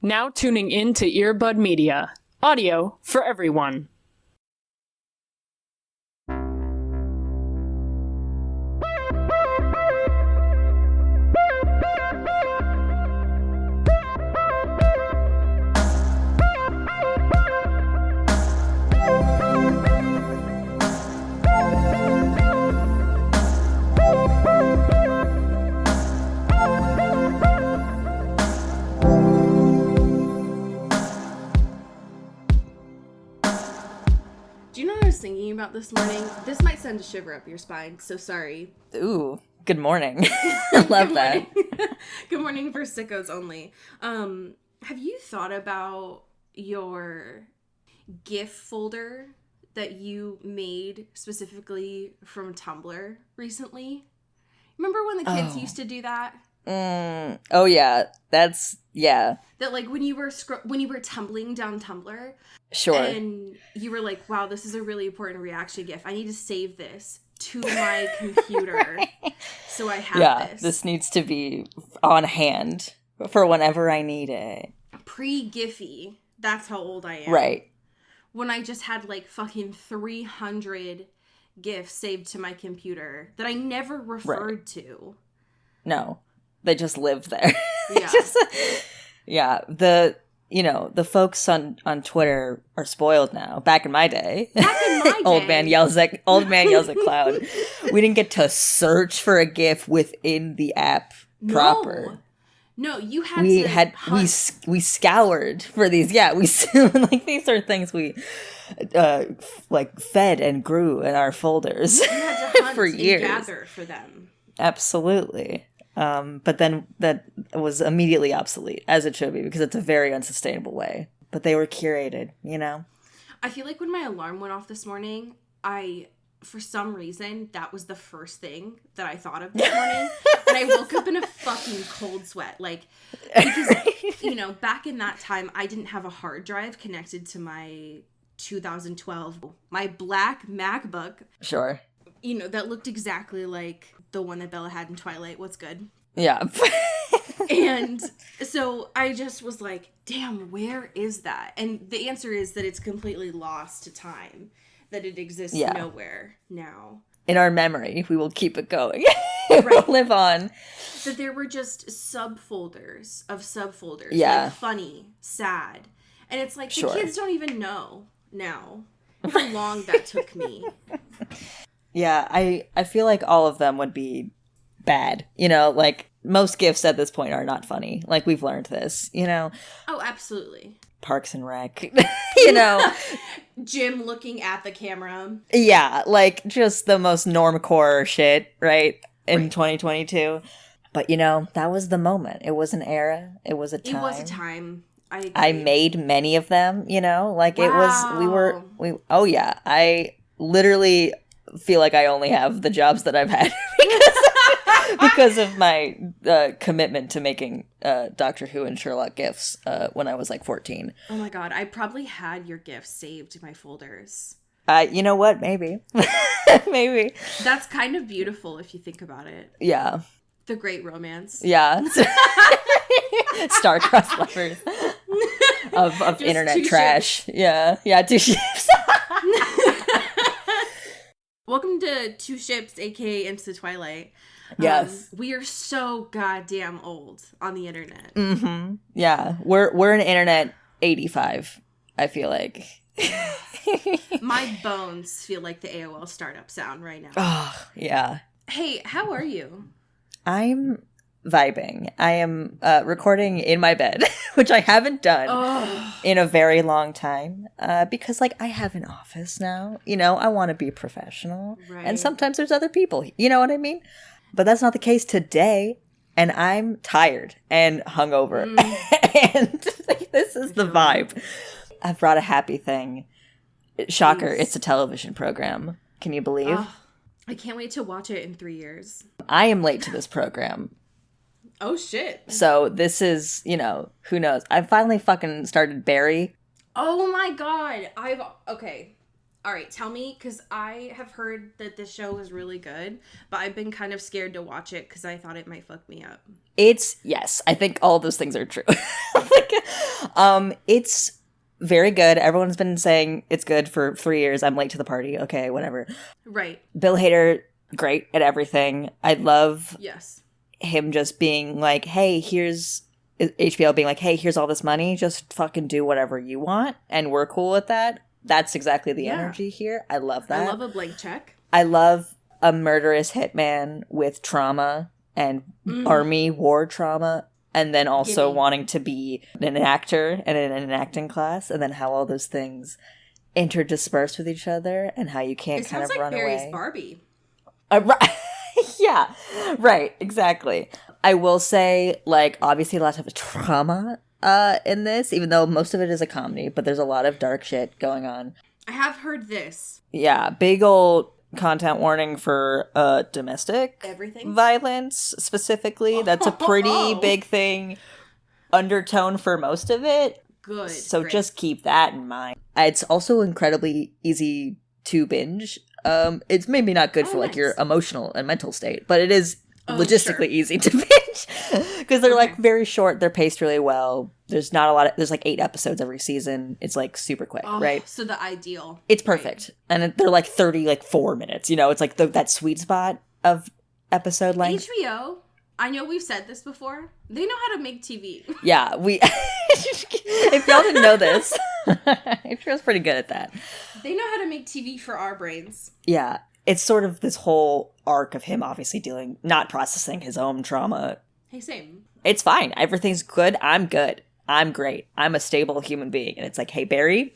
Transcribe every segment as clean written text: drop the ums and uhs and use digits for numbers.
Now tuning in to Earbud Media. Audio for everyone. Thinking about this morning. This might send a shiver up your spine, so sorry. Ooh, good morning. Love that. Good morning for sickos only. Have you thought about your GIF folder that you made specifically from Tumblr recently? Remember when the kids used to do that? Oh yeah, yeah. That like when you were tumbling down Tumblr, sure, and you were like, "Wow, this is a really important reaction GIF. I need to save this to my computer, so I have this. This needs to be on hand for whenever I need it." Pre-Giphy, that's how old I am. Right. When I just had like fucking 300 GIFs saved to my computer that I never referred to. No. They just live there. Yeah. The folks on Twitter are spoiled now. Back in my day. Old man yells at cloud. We didn't get to search for a GIF within the app proper. No, you had we scoured for these. Yeah, like these are things we fed and grew in our folders you had to hunt for years. And gather for them. Absolutely. But then that was immediately obsolete, as it should be, because it's a very unsustainable way. But they were curated, you know? I feel like when my alarm went off this morning, for some reason, that was the first thing that I thought of this morning. And I woke up in a fucking cold sweat. Because, back in that time, I didn't have a hard drive connected to my 2012, my black MacBook. Sure. That looked exactly like the one that Bella had in Twilight. What's good? Yeah. And so I just was like, damn, where is that? And the answer is that it's completely lost to time, that it exists nowhere now. In our memory, we will keep it going. It will live on. That there were just subfolders of subfolders. Yeah. Like funny, sad. And it's like, the kids don't even know now how long that took me. Yeah, I feel like all of them would be bad. Like most GIFs at this point are not funny. Like we've learned this, Oh, absolutely. Parks and Rec, Jim looking at the camera. Yeah, like just the most normcore shit, right? In 2022. But that was the moment. It was an era. It was a time. It was a time. I made many of them, like it was, I literally feel like I only have the jobs that I've had because of my commitment to making Doctor Who and Sherlock GIFs when I was like 14. Oh my god, I probably had your GIFs saved in my folders. You know what? Maybe. Maybe. That's kind of beautiful if you think about it. Yeah. The great romance. Yeah. Star-crossed lovers of internet trash. Ships. Yeah, two ships. Welcome to Two Ships, aka Into the Twilight. Yes. We are so goddamn old on the internet. Mm-hmm. Yeah. We're an internet 85, I feel like. My bones feel like the AOL startup sound right now. Oh, yeah. Hey, how are you? I'm vibing. I am recording in my bed, which I haven't done in a very long time because, I have an office now. I want to be professional. Right. And sometimes there's other people. You know what I mean? But that's not the case today. And I'm tired and hungover. And this is the vibe. I've brought a happy thing. Shocker, Please. It's a television program. Can you believe? I can't wait to watch it in 3 years. I am late to this program. Oh, shit. So this is, who knows? I finally fucking started Barry. Oh my god. Okay. All right, tell me, because I have heard that this show is really good, but I've been kind of scared to watch it because I thought it might fuck me up. Yes, I think all of those things are true. It's very good. Everyone's been saying it's good for 3 years. I'm late to the party. Okay, whatever. Right. Bill Hader, great at everything. I love Yes. him just being like, hey, here's HBO being like, hey, here's all this money. Just fucking do whatever you want. And we're cool with that. That's exactly the energy here. I love that. I love a blank check. I love a murderous hitman with trauma and army war trauma. And then also wanting to be an actor and in an acting class. And then how all those things interdisperse with each other. And how you can't kind of run away. It sounds like Barry's Barbie. Right. Yeah, right, exactly. I will say, like, obviously a lot of trauma in this, even though most of it is a comedy, but there's a lot of dark shit going on. I have heard this. Yeah, big old content warning for domestic violence, specifically. That's a pretty big thing, undertone for most of it. Good. So just keep that in mind. It's also incredibly easy to binge. It's maybe not good for like your emotional and mental state, but it is logistically easy to binge because they're like very short. They're paced really well. There's not a lot there's like 8 episodes every season. It's like super quick, right? So the ideal. It's perfect. Right. And they're like 34 minutes, you know, it's like that sweet spot of episode length. HBO, I know we've said this before. They know how to make TV. Yeah, if y'all didn't know this, HBO's pretty good at that. They know how to make TV for our brains. Yeah, it's sort of this whole arc of him obviously not processing his own trauma. Hey, same. It's fine. Everything's good. I'm good. I'm great. I'm a stable human being. And it's like, hey, Barry,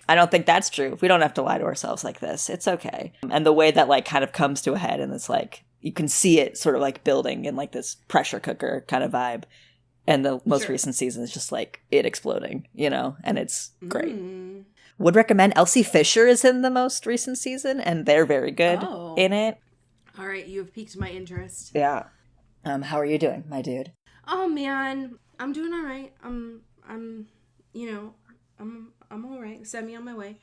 I don't think that's true. We don't have to lie to ourselves like this. It's okay. And the way that like kind of comes to a head and it's like, you can see it sort of like building in like this pressure cooker kind of vibe. And the most recent season is just like it exploding, you know, and it's great. Would recommend. Elsie Fisher is in the most recent season and they're very good in it. All right, you have piqued my interest. Yeah. How are you doing, my dude? Oh man, I'm doing all right. I'm all right. Send me on my way.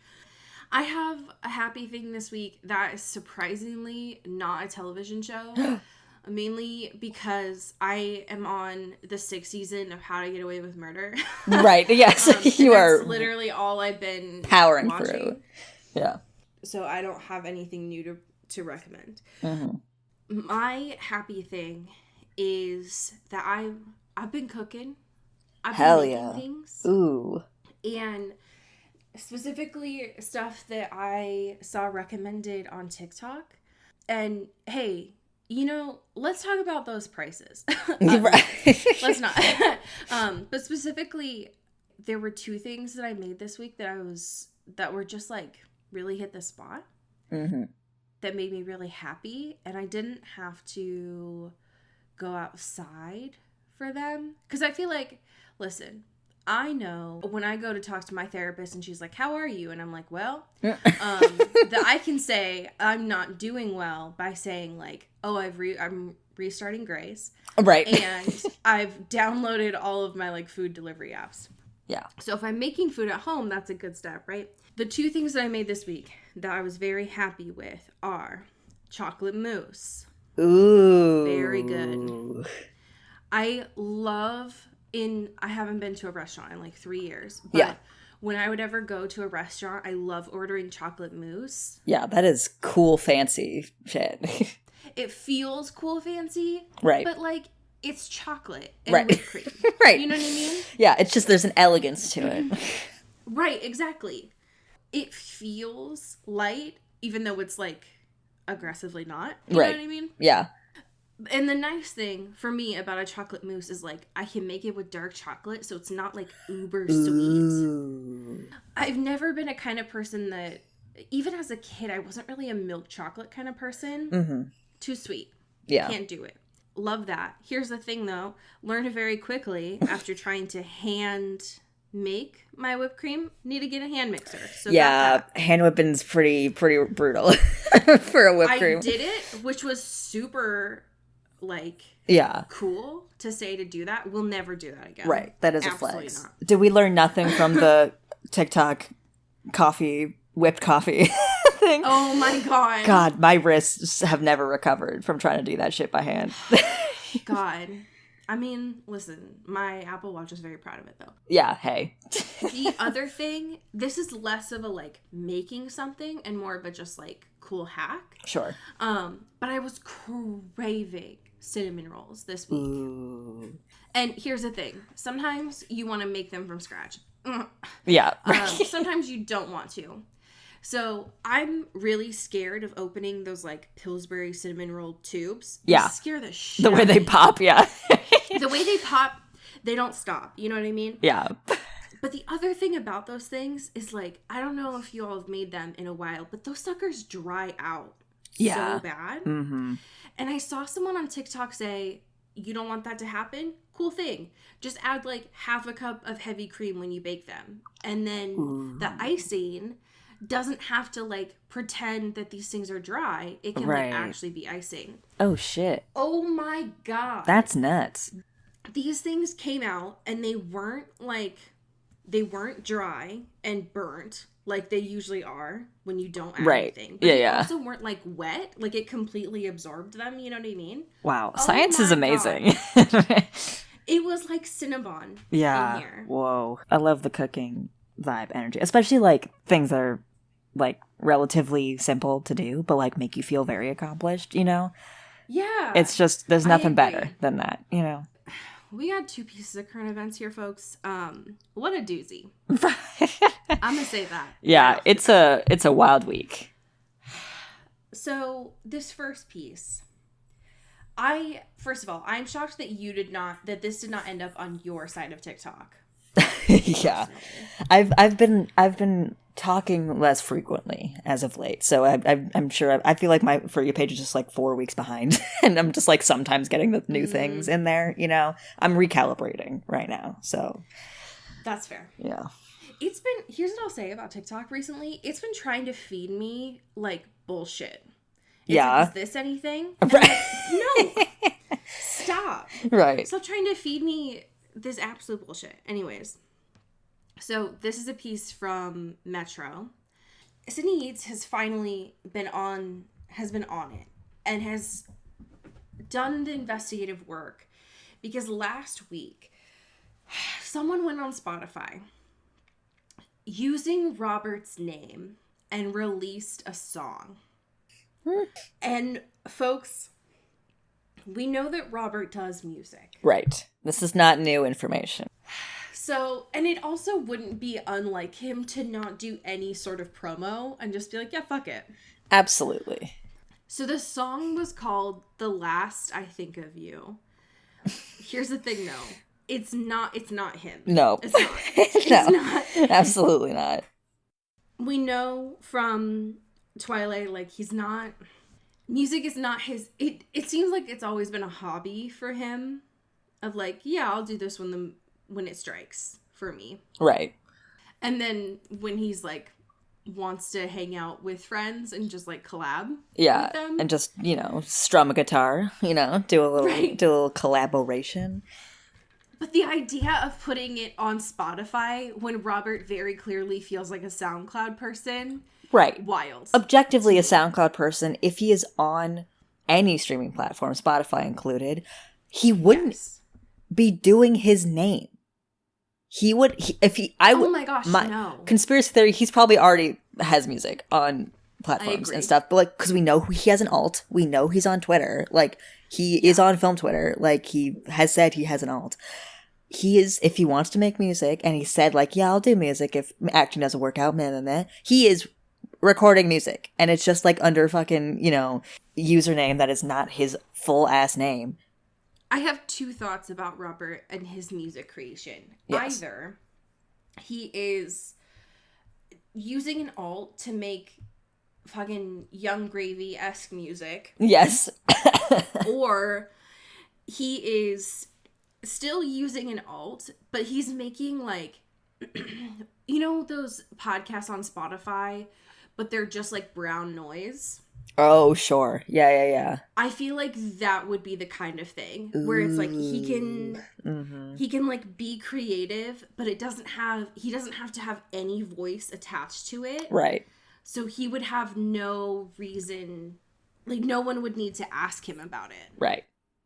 I have a happy thing this week that is surprisingly not a television show. Mainly because I am on the 6th season of How to Get Away with Murder. Right, yes. You are literally all I've been powering watching. Through. Yeah. So I don't have anything new to recommend. Mm-hmm. My happy thing is that I've been cooking. I've been making things. Ooh. And specifically stuff that I saw recommended on TikTok. And hey, you know, let's talk about those prices. Let's not. But specifically, there were 2 things that I made this week that were just like really hit the spot. Mm-hmm. That made me really happy, and I didn't have to go outside for them. Because I feel like, listen, I know when I go to talk to my therapist and she's like, how are you? And I'm like, well, that I can say I'm not doing well by saying like, oh, I'm restarting Grace. Right. And I've downloaded all of my like food delivery apps. Yeah. So if I'm making food at home, that's a good step, right? The 2 things that I made this week that I was very happy with are chocolate mousse. Ooh. Very good. I haven't been to a restaurant in like 3 years. But when I would ever go to a restaurant, I love ordering chocolate mousse. Yeah, that is cool, fancy shit. It feels cool, fancy. Right. But like, it's chocolate and whipped cream. Right. You know what I mean? Yeah, it's just there's an elegance to it. Right, exactly. It feels light, even though it's like aggressively not. You know what I mean? Yeah. And the nice thing for me about a chocolate mousse is like I can make it with dark chocolate, so it's not like uber sweet. Ooh. I've never been a kind of person that, even as a kid, I wasn't really a milk chocolate kind of person. Mm-hmm. Too sweet. Yeah. Can't do it. Love that. Here's the thing though. Learned it very quickly after trying to hand make my whipped cream. Need to get a hand mixer. So yeah, hand whipping's pretty brutal for a whipped cream. I did it, which was super like cool to say to do that. We'll never do that again. Right. That is absolutely a flex. Not. Did we learn nothing from the TikTok whipped coffee thing? Oh my god. God, my wrists have never recovered from trying to do that shit by hand. God. I mean, listen, my Apple Watch is very proud of it, though. Yeah, hey. The other thing, this is less of a, like, making something and more of a just, like, cool hack. Sure. But I was craving cinnamon rolls this week. Ooh. And here's the thing. Sometimes you want to make them from scratch. Yeah. Sometimes you don't want to. So I'm really scared of opening those, like, Pillsbury cinnamon roll tubes. Yeah. They scare the shit The way out they of me. pop, yeah. The way they pop, they don't stop. You know what I mean? Yeah. But the other thing about those things is, like, I don't know if you all have made them in a while, but those suckers dry out so bad. Mm-hmm. And I saw someone on TikTok say, you don't want that to happen? Cool thing. Just add, like, half a cup of heavy cream when you bake them. And then the icing doesn't have to, like, pretend that these things are dry. It can, like, actually be icing. Oh, shit. Oh, my God. That's nuts. These things came out, and they weren't dry and burnt like they usually are when you don't add anything. But they also weren't, like, wet. Like, it completely absorbed them. You know what I mean? Wow. Science is amazing. It was like Cinnabon in here. Whoa. I love the cooking vibe energy. Especially, like, things that are, like, relatively simple to do, but, like, make you feel very accomplished, you know? Yeah. It's just, there's nothing better than that, you know? We got 2 pieces of current events here, folks. What a doozy. I'm gonna say that. Yeah, it's a wild week. So this first piece, first of all, I'm shocked that this did not end up on your side of TikTok. Yeah, I've been talking less frequently as of late, so I'm sure I feel like my For You page is just like 4 weeks behind, and I'm just like sometimes getting the new things in there. You know, I'm recalibrating right now, so that's fair. Yeah, here's what I'll say about TikTok recently. It's been trying to feed me, like, bullshit. It's like, is this anything? Right. Like, no, stop. Right. Stop trying to feed me this absolute bullshit. Anyways. So this is a piece from Metro. Sydney Yates has finally been on it and has done the investigative work, because last week someone went on Spotify using Robert's name and released a song. And folks, we know that Robert does music. Right. This is not new information. So, and it also wouldn't be unlike him to not do any sort of promo and just be like, yeah, fuck it. Absolutely. So the song was called The Last I Think of You. Here's the thing, though. It's not him. No. It's not. It's not. Absolutely not. We know from Twilight, like, music is not his, it seems like it's always been a hobby for him of, like, yeah, I'll do this when it strikes for me. Right. And then when he's, like, wants to hang out with friends and just, like, collab with them. And just, you know, strum a guitar, you know, do a little collaboration. But the idea of putting it on Spotify when Robert very clearly feels like a SoundCloud person. Right. Wild. Objectively a SoundCloud person, if he is on any streaming platform, Spotify included, he wouldn't be doing his name. He would, oh my gosh, no. Conspiracy theory, he's probably already has music on platforms and stuff, but, like, because we know he has an alt, we know he's on Twitter, like, he is on film Twitter, like, he has said he has an alt. He is, if he wants to make music, and he said, like, yeah, I'll do music if acting doesn't work out, he is recording music, and it's just, like, under fucking, you know, username that is not his full ass name. I have 2 thoughts about Robert and his music creation. Yes. Either he is using an alt to make fucking Young Gravy-esque music. Yes. Or he is still using an alt, but he's making, like, you know those podcasts on Spotify, but they're just, like, brown noise? Oh, sure. Yeah. I feel like that would be the kind of thing where it's like he can like be creative, but he doesn't have to have any voice attached to it. Right. So he would have no reason, like, no one would need to ask him about it. Right.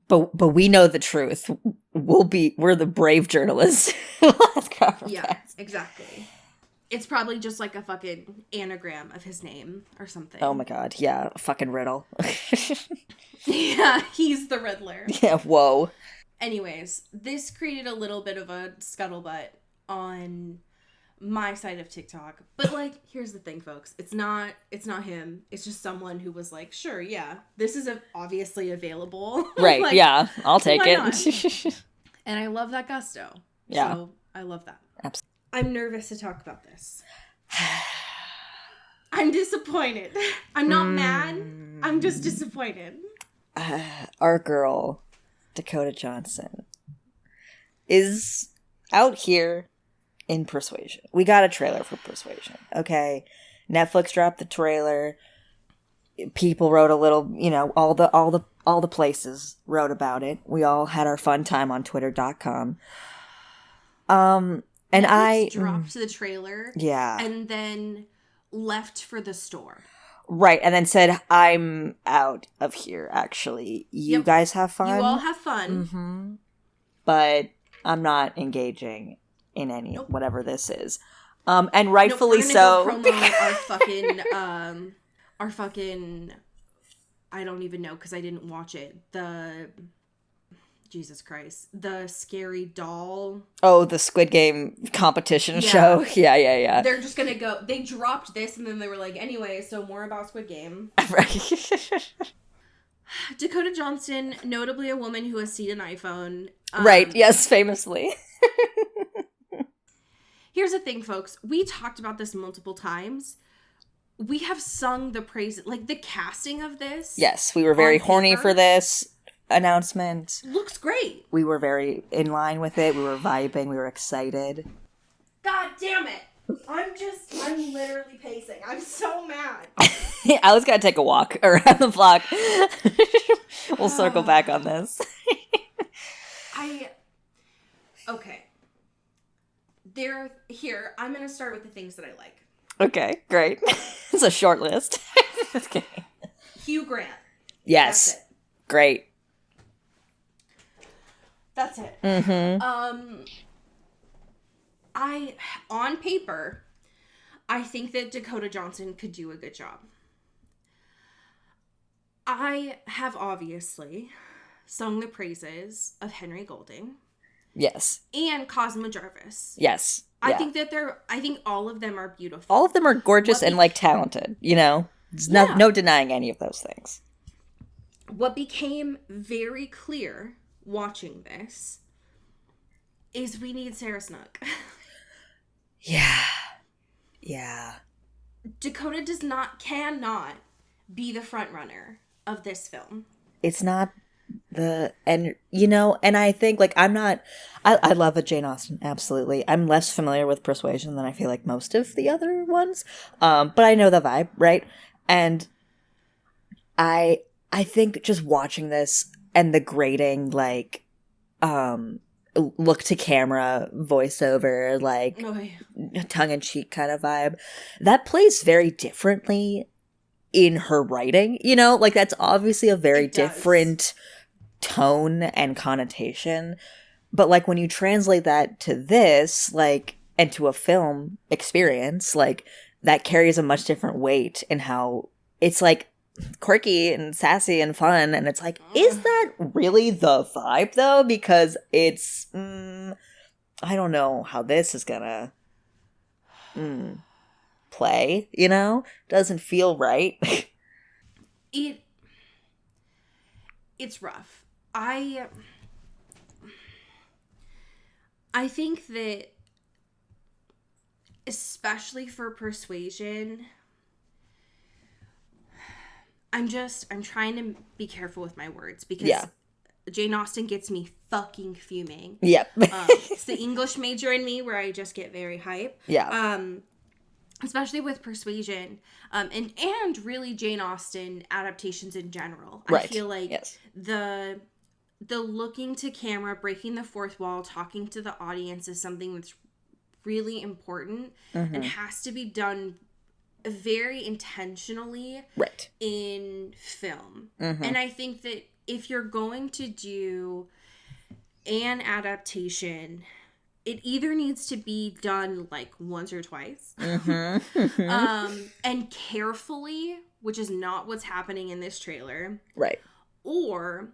but we know the truth. We're the brave journalists. Let's cover Yeah, that. exactly. It's probably just like a fucking anagram of his name or something. Oh my god, yeah, a fucking riddle. Yeah, he's the Riddler. Yeah, whoa. Anyways, this created a little bit of a scuttlebutt on my side of TikTok. But like, here's the thing, folks. It's not him. It's just someone who was like, sure, yeah, this is obviously available. Right, like, yeah, I'll take why it. not? And I love that gusto. Yeah. So I love that. Absolutely. I'm nervous to talk about this. I'm disappointed. I'm not mad. I'm just disappointed. Our girl, Dakota Johnson, is out here in Persuasion. We got a trailer for Persuasion, okay? Netflix dropped the trailer. People wrote a little, all the places wrote about it. We all had our fun time on twitter.com. And Netflix I dropped the trailer. Yeah. And then left for the store. Right, and then said, I'm out of here, actually. You guys have fun? You all have fun. Mm-hmm. But I'm not engaging in any whatever this is. And rightfully so. We're gonna go promo our fucking, I don't even know because I didn't watch it. Jesus Christ. The scary doll. Oh, the Squid Game competition show. Yeah. They're just gonna go. They dropped this and then they were like, anyway, so more about Squid Game. Right. Dakota Johnson, notably a woman who has seen an iPhone. Right, yes, famously. Here's the thing, folks. We talked about this multiple times. We have sung the praises. Like, the casting of this. Yes, we were very horny for this announcement. Looks great. We were very in line with it. We were vibing. We were excited. God damn it. I'm literally pacing. I'm so mad. I was gonna take a walk around the block. We'll circle back on this. Okay. I'm gonna start with the things that I like. Okay, great. It's a short list. Just kidding. Hugh Grant. Yes. That's it. Great. That's it. Mm-hmm. On paper, I think that Dakota Johnson could do a good job. I have obviously sung the praises of Henry Golding. Yes. And Cosmo Jarvis. Yes. I Yeah. think all of them are beautiful. All of them are gorgeous and talented, There's no denying any of those things. What became very clear watching this is we need Sarah Snook. Yeah. Dakota cannot be the front runner of this film. It's not and I think, I love a Jane Austen, absolutely. I'm less familiar with Persuasion than I feel like most of the other ones. But I know the vibe, right? And I think just watching this and the grating, look to camera voiceover, tongue-in-cheek kind of vibe, that plays very differently in her writing, that's obviously a very different tone and connotation. But when you translate that to this, and to a film experience, that carries a much different weight in how it's quirky and sassy and fun. And it's is that really the vibe though? Because it's, I don't know how this is gonna play, doesn't feel right. It's rough. I think that especially for Persuasion, I'm trying to be careful with my words because Jane Austen gets me fucking fuming. Yep. It's the English major in me where I just get very hype. Yeah. Especially with Persuasion, and really Jane Austen adaptations in general. Right. I feel like the looking to camera, breaking the fourth wall, talking to the audience is something that's really important and has to be done very intentionally right. in film. And I think that if you're going to do an adaptation, it either needs to be done like once or twice, and carefully, which is not what's happening in this trailer. Right. Or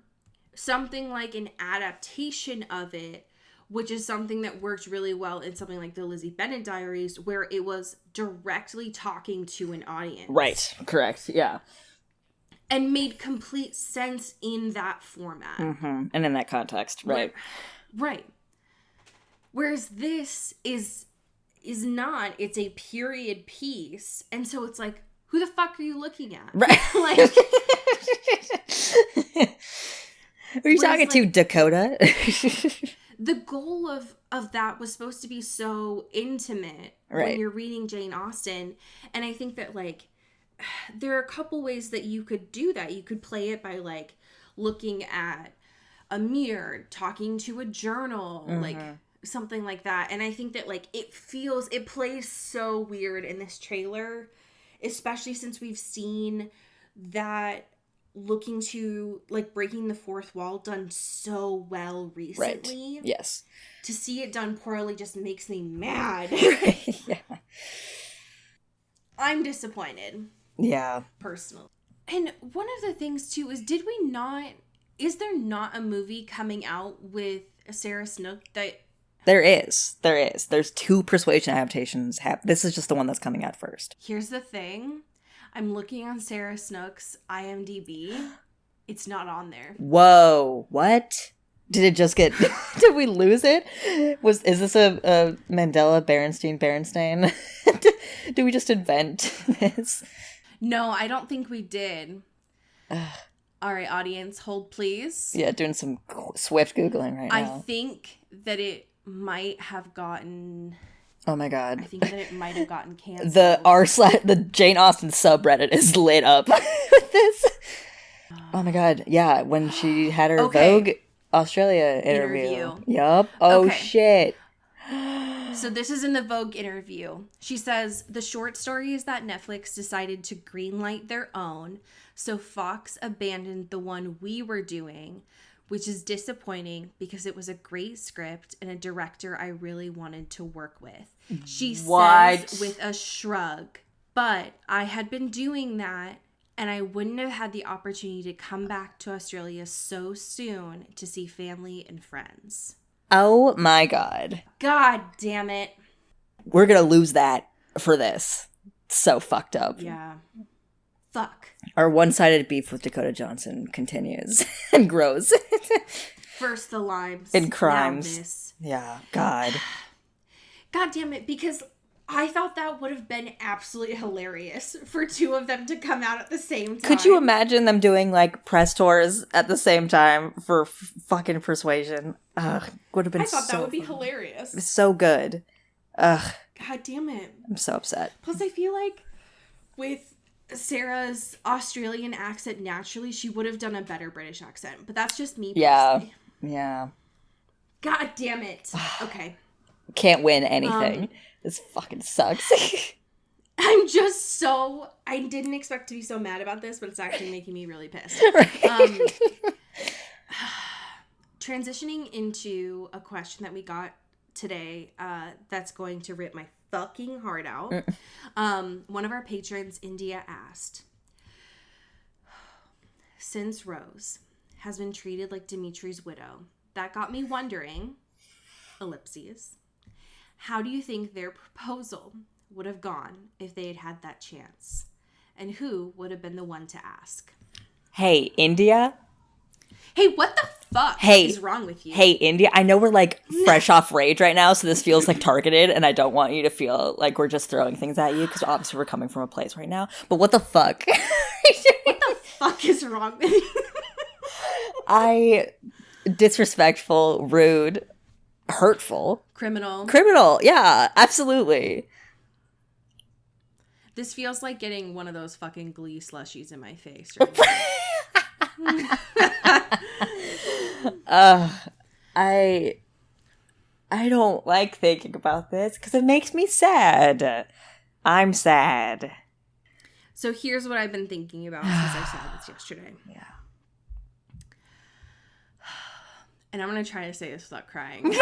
something like an adaptation of it, which is something that worked really well in something like the Lizzie Bennet Diaries, where it was directly talking to an audience. Right. Correct. Yeah. And made complete sense in that format. And in that context. Right. Right. Whereas this is not. It's a period piece. And so it's like, who the fuck are you looking at? Right. Like... Are you talking to Dakota? The goal of that was supposed to be so intimate when you're reading Jane Austen. And I think that, like, there are a couple ways that you could do that. You could play it by, like, looking at a mirror, talking to a journal, like, something like that. And I think that, like, it plays so weird in this trailer, especially since we've seen that looking to, like, breaking the fourth wall done so well recently. Right. Yes. To see it done poorly just makes me mad. Yeah. I'm disappointed. Yeah. Personally. And one of the things, too, is is there not a movie coming out with Sarah Snook that... There is. There's 2 Persuasion adaptations. This is just the one that's coming out first. Here's the thing. I'm looking on Sarah Snook's IMDb. It's not on there. Whoa. What? Did it just get... Did we lose it? Is this a Mandela Berenstain? Did we just invent this? No, I don't think we did. All right, audience, hold please. Yeah, doing some swift Googling right now. I think that it might have gotten... Oh my god. I think that it might have gotten canceled. The Jane Austen subreddit is lit up with this. Oh my god. Yeah, when she had her Vogue Australia interview. Yup. Oh shit. So this is in the Vogue interview. She says, the short story is that Netflix decided to greenlight their own, so Fox abandoned the one we were doing, which is disappointing because it was a great script and a director I really wanted to work with. She says with a shrug, but I had been doing that and I wouldn't have had the opportunity to come back to Australia so soon to see family and friends. Oh my god. God damn it. We're gonna lose that for this. So fucked up. Yeah. Fuck. Our one-sided beef with Dakota Johnson continues and grows. First the limes. And crimes. Now this. Yeah. God. God damn it, because I thought that would have been absolutely hilarious for 2 of them to come out at the same time. Could you imagine them doing, like, press tours at the same time for fucking Persuasion? Ugh. Would have been so I thought that would be fun. hilarious. It's so good. Ugh. God damn it. I'm so upset. Plus, I feel like with Sarah's Australian accent naturally, she would have done a better British accent. But that's just me personally. Yeah. God damn it. Okay. Can't win anything. This fucking sucks. I'm just so... I didn't expect to be so mad about this, but it's actually making me really pissed. Transitioning into a question that we got today that's going to rip my fucking heart out. One of our patrons, India, asked, since Rose has been treated like Dimitri's widow, that got me wondering, ellipses, how do you think their proposal would have gone if they had had that chance? And who would have been the one to ask? Hey, India? Hey, what the fuck is wrong with you? Hey, India, I know we're, like, fresh off Rage right now, so this feels, like, targeted, and I don't want you to feel like we're just throwing things at you, because obviously we're coming from a place right now. But what the fuck? What the fuck is wrong with you? Disrespectful, rude, hurtful. Criminal, yeah, absolutely. This feels like getting one of those fucking Glee slushies in my face right now. I don't like thinking about this because it makes me sad. I'm sad. So here's what I've been thinking about since I saw this yesterday. Yeah. and I'm going to try to say this without crying.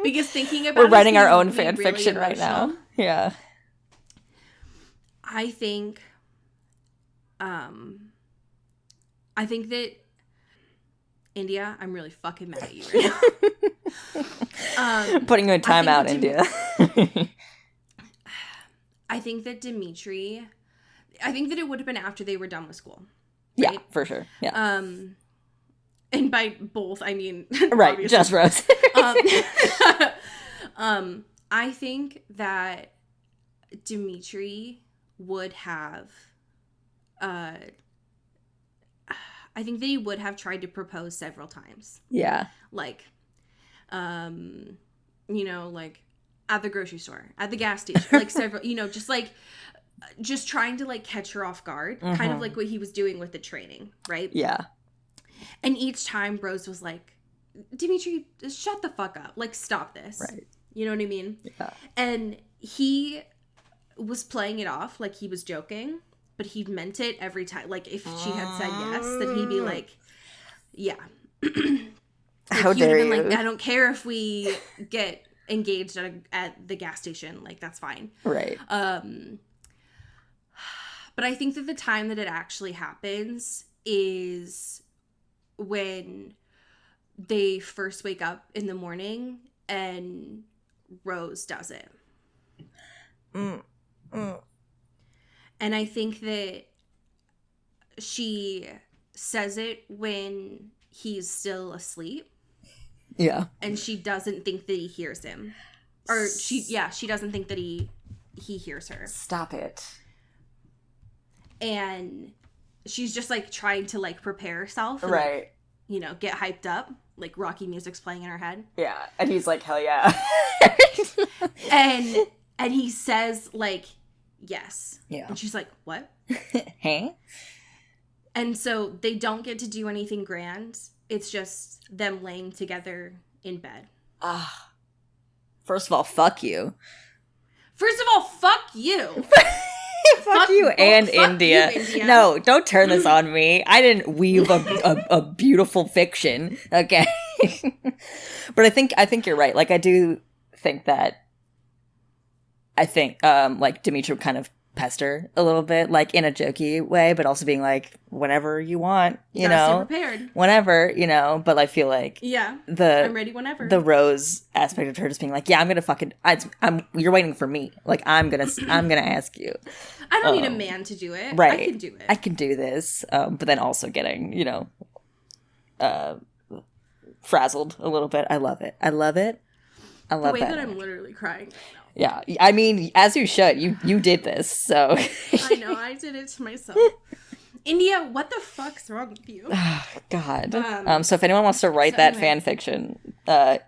Because thinking about We're writing our own really fan fiction right now. Yeah. I think that India, I'm really fucking mad at you right now. Putting you in timeout, India. I think that Dimitri, I think that it would have been after they were done with school. Right? Yeah, for sure. Yeah. And by both, I mean right, obviously. just Rose. I think that Dimitri would have, I think that he would have tried to propose several times. Yeah. Like, like at the grocery store, at the gas station, like several, just trying to like catch her off guard, kind of like what he was doing with the training, right? Yeah. And each time Rose was like, Dimitri, just shut the fuck up. Like, stop this. Right. You know what I mean? Yeah. And he was playing it off like he was joking, but he meant it every time. Like, if she had said yes, then he'd be like, yeah. How dare you? Like, I don't care if we get engaged at the gas station. Like, that's fine. Right. But I think that the time that it actually happens is when they first wake up in the morning and Rose does it. And I think that she says it when he's still asleep. Yeah. And she doesn't think that he hears him. Or she doesn't think that he hears her. Stop it. And she's just like trying to like prepare herself. And, right. Like, get hyped up. Like Rocky music's playing in her head. Yeah. And he's like, hell yeah. and he says like, yes. Yeah. And she's like, what? Hey? And so they don't get to do anything grand. It's just them laying together in bed. First of all, fuck you. First of all, fuck you. Fuck you and fuck India. you, India. No, don't turn this on me. I didn't weave a beautiful fiction. Okay. But I think you're right. Like, I do think that like Dimitri would kind of pester a little bit, like in a jokey way, but also being like, whenever you want, you know, stay prepared. Whenever, but I feel like I'm ready whenever. The Rose aspect of her just being like, yeah, I'm gonna fucking, you're waiting for me. Like, I'm gonna ask you. I don't need a man to do it. Right. I can do it. I can do this. But then also getting, frazzled a little bit. I love it. I love it. I love the way that. that I'm literally crying right now. Yeah, I mean, as you should. You did this, so. I know, I did it to myself. India, what the fuck's wrong with you? God. So if anyone wants to write that fan fiction, I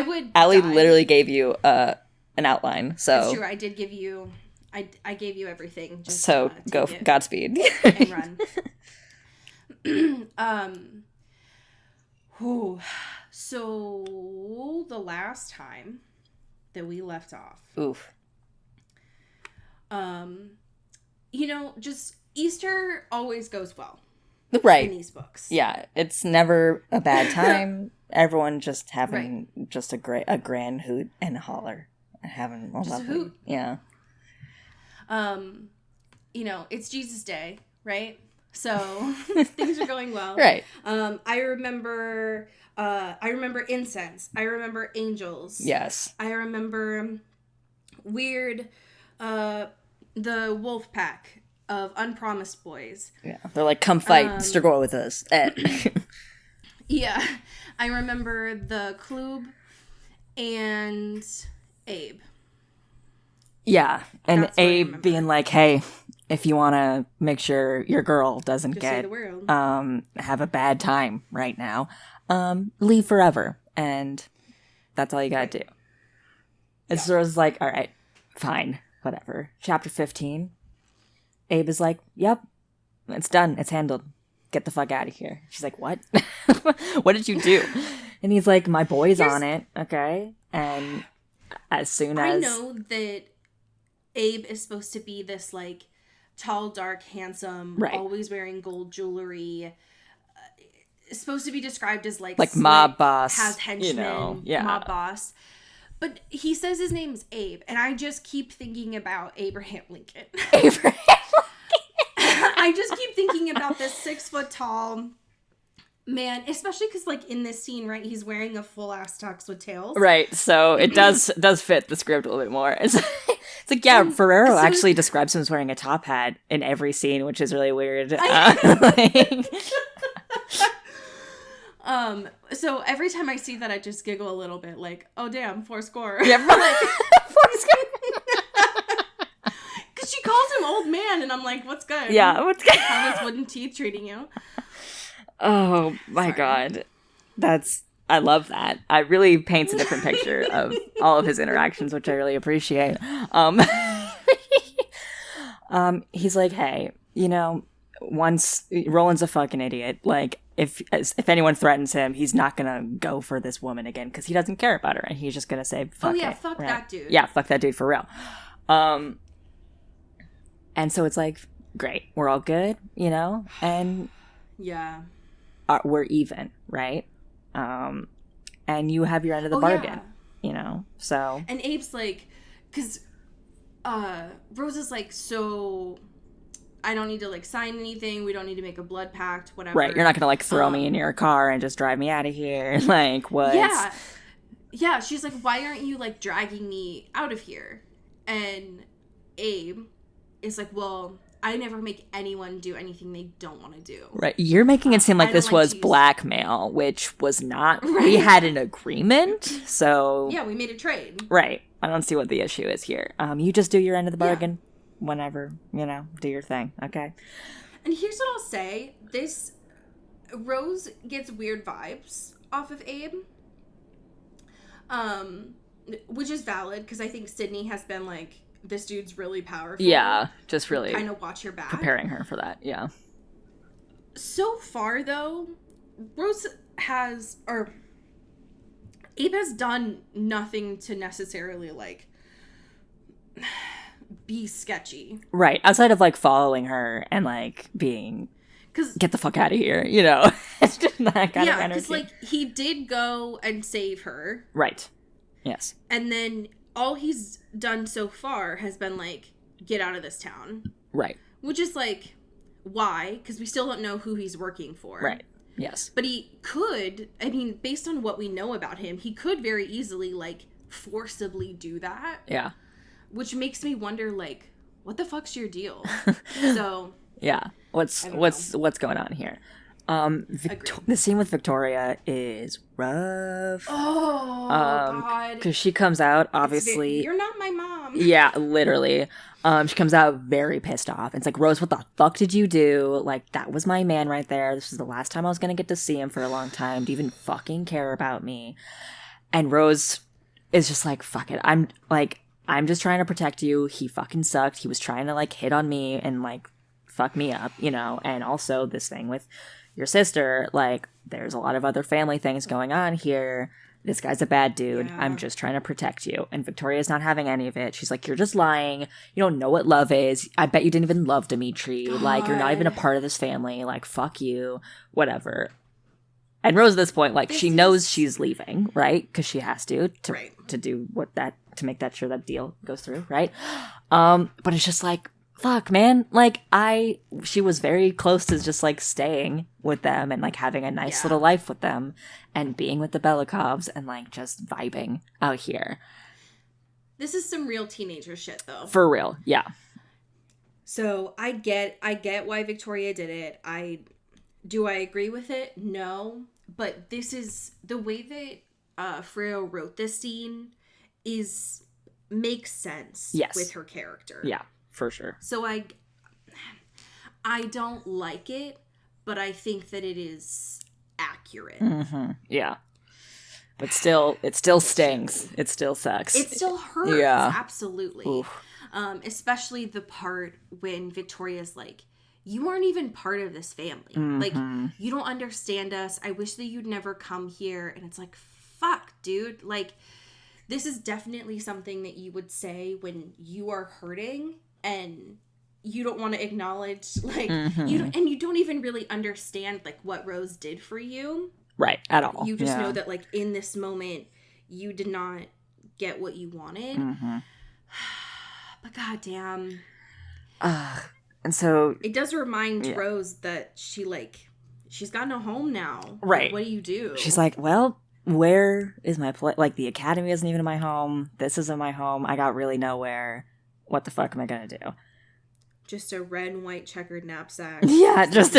would. Allie literally gave you an outline. So that's true. I did give you. I gave you everything. Just, so go Godspeed and run. So the last time that we left off. Oof. Just Easter always goes well. Right. In these books. Yeah, it's never a bad time. Everyone just having just a grand hoot and holler. And having a lovely, hoot. Yeah. It's Jesus Day, right? So things are going well. Right. I remember incense. I remember angels. Yes. I remember weird, the wolf pack of unpromised boys. Yeah. They're like, come fight, struggle with us. Yeah. I remember the Klub and Abe. Yeah. And That's what I Abe remember. being like, hey, if you want to make sure your girl doesn't Just say get the word. have a bad time right now, leave forever. And that's all you gotta do. It's sort of like, all right, fine, whatever. Chapter 15. Abe is like, yep, it's done. It's handled. Get the fuck out of here. She's like, what? What did you do? And he's like, my boy's on it. Okay. And as soon as... I know that Abe is supposed to be this, like, tall, dark, handsome, right. always wearing gold jewelry, supposed to be described as like mob slick, boss, has henchmen, mob boss. But he says his name's Abe, and I just keep thinking about Abraham Lincoln. Abraham Lincoln. I just keep thinking about this 6 foot tall man, especially because like in this scene, right, he's wearing a full ass tux with tails. Right, so it does fit the script a little bit more. It's like, yeah, Ferrero actually describes him as wearing a top hat in every scene, which is really weird. So every time I see that, I just giggle a little bit, like, oh damn, 4 score. Yeah, like, 4 score. Because she calls him old man, and I'm like, what's good? Yeah, what's good? How his wooden teeth treating you? Oh my God. I love that. It really paints a different picture of all of his interactions, which I really appreciate. He's like, hey, you know, once Roland's a fucking idiot. Like, if anyone threatens him, he's not gonna go for this woman again because he doesn't care about her, and he's just gonna say, fuck it. Fuck that dude. Yeah, fuck that dude for real. And so it's like, great, we're all good, you know, and yeah, we're even, right? And you have your end of the bargain, you know, so. And Abe's like, because Rose is like, so I don't need to like sign anything. We don't need to make a blood pact, whatever. Right, you're not gonna like throw me in your car and just drive me out of here. Like, what? Yeah, she's like, why aren't you like dragging me out of here? And Abe is like, well, I never make anyone do anything they don't want to do. Right. You're making it seem like this was blackmail, which was not. Right. We had an agreement, so... Yeah, we made a trade. Right. I don't see what the issue is here. You just do your end of the bargain whenever, you know, do your thing, okay? And here's what I'll say. Rose gets weird vibes off of Abe. Which is valid, because I think Sydney has been like, this dude's really powerful. Yeah, just really kind of watch her back. Preparing her for that, yeah. So far, though, Abe has done nothing to necessarily, like, be sketchy. Right, outside of, like, following her and, like, being, get the fuck out of here, you know? It's just that kind of energy. Yeah, because, like, he did go and save her. Right, yes. And then all he's done so far has been, like, get out of this town. Right. Which is, like, why? Because we still don't know who he's working for. Right. Yes. But he could, I mean, based on what we know about him, he could very easily, like, forcibly do that. Yeah. Which makes me wonder, like, what the fuck's your deal? So. Yeah. What's going on here? The scene with Victoria is rough. Oh, God. Because she comes out, obviously. You're not my mom. Yeah, literally. She comes out very pissed off. It's like, Rose, what the fuck did you do? Like, that was my man right there. This was the last time I was going to get to see him for a long time. Do you even fucking care about me? And Rose is just like, fuck it. I'm just trying to protect you. He fucking sucked. He was trying to, like, hit on me and, like, fuck me up, you know? And also this thing with your sister, like, there's a lot of other family things going on here. This guy's a bad dude. Yeah. I'm just trying to protect you. And Victoria's not having any of it. She's like, you're just lying. You don't know what love is. I bet you didn't even love Dimitri. God. Like, you're not even a part of this family. Like, fuck you. Whatever. And Rose at this point, like, she knows she's leaving, right? Because she has to do to make that sure that deal goes through, right? But it's just like, fuck, man. Like, she was very close to just, like, staying with them and, like, having a nice little life with them and being with the Belikovs and, like, just vibing out here. This is some real teenager shit, though. For real, yeah. So, I get why Victoria did it. Do I agree with it? No. But this is, the way that Freo wrote this scene makes sense with her character. Yeah. For sure. So I don't like it, but I think that it is accurate. Mm-hmm. Yeah. But still, it still stings. It still sucks. It still hurts. Yeah. Absolutely. Especially the part when Victoria's like, you aren't even part of this family. Mm-hmm. Like, you don't understand us. I wish that you'd never come here. And it's like, fuck, dude. Like, this is definitely something that you would say when you are hurting and you don't want to acknowledge, like, Mm-hmm. you don't even really understand, like, what Rose did for you. Right, at all. You just know that, like, in this moment, you did not get what you wanted. Mm-hmm. But goddamn. And so... It does remind Rose that she's got no home now. Right. Like, what do you do? She's like, well, where is my place? Like, the academy isn't even my home. This isn't my home. I got really nowhere. What the fuck am I gonna do? Just a red and white checkered knapsack. Yeah, just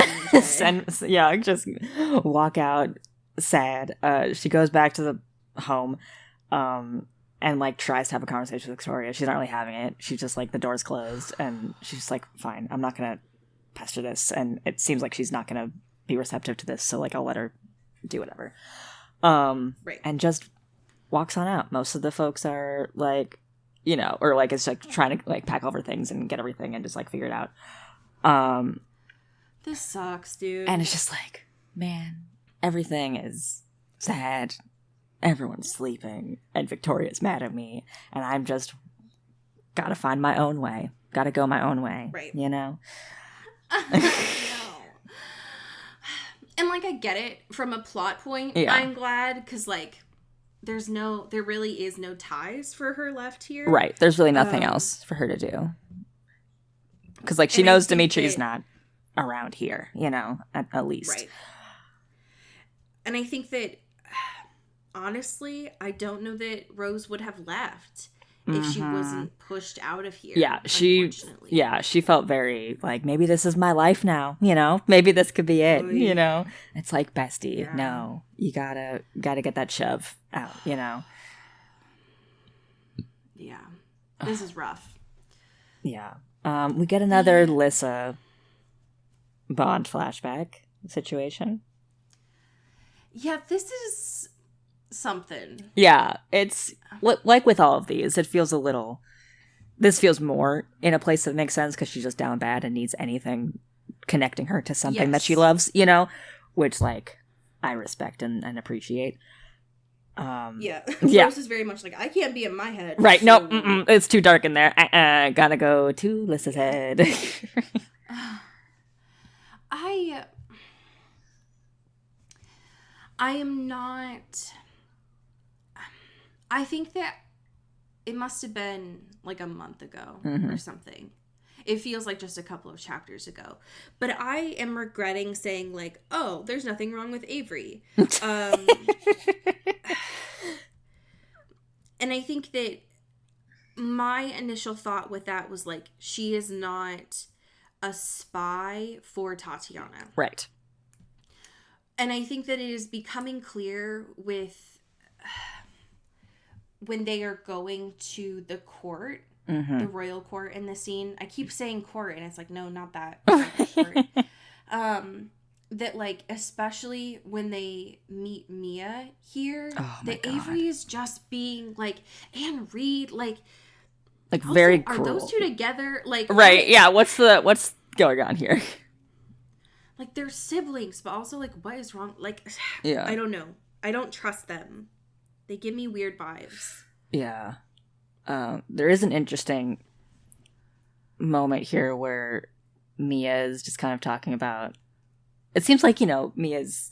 walk out sad. She goes back to the home, and like tries to have a conversation with Victoria. She's not really having it. She's just like, the door's closed, and she's just like, fine, I'm not gonna pester this. And it seems like she's not gonna be receptive to this, so like I'll let her do whatever. Right. And just walks on out. Most of the folks are like, you know, or like it's like trying to like pack all her things and get everything and just like figure it out. This sucks, dude. And it's just like, man, everything is sad. Everyone's sleeping, and Victoria's mad at me, and I'm just gotta find my own way. Gotta go my own way. Right. You know? No. And like, I get it from a plot point. Yeah. I'm glad, because like, there really is no ties for her left here. Right. There's really nothing else for her to do. Because like, she knows Dimitri's not around here, you know, at least. Right. And I think that, honestly, I don't know that Rose would have left if she wasn't pushed out of here. Yeah, she felt very like, maybe this is my life now, you know? Maybe this could be it, you know? It's like, bestie, no, you gotta get that shove out, you know? Yeah. This is rough. Yeah. We get another Lissa Bond flashback situation. Yeah, this is something. Yeah, it's like with all of these, it feels this feels more in a place that makes sense because she's just down bad and needs anything connecting her to something that she loves, you know, which like I respect and appreciate. Yeah. Yeah. Rose is very much like, I can't be in my head. Right. So... No, it's too dark in there. Gotta go to Lissa's head. I am not... I think that it must have been like a month ago or something. It feels like just a couple of chapters ago. But I am regretting saying like, oh, there's nothing wrong with Avery. And I think that my initial thought with that was like, she is not a spy for Tatiana. Right. And I think that it is becoming clear with when they are going to the court, the royal court in the scene. I keep saying court, and it's like, no, not that. Court. That, like, especially when they meet Mia here, that Avery is just being, like, Anne Reed, like also, very cruel. Are those two together? Like, right, yeah, what's going on here? Like, they're siblings, but also, like, what is wrong? Like, yeah. I don't know. I don't trust them. They give me weird vibes. Yeah. There is an interesting moment here where Mia is just kind of talking about... It seems like, you know, Mia's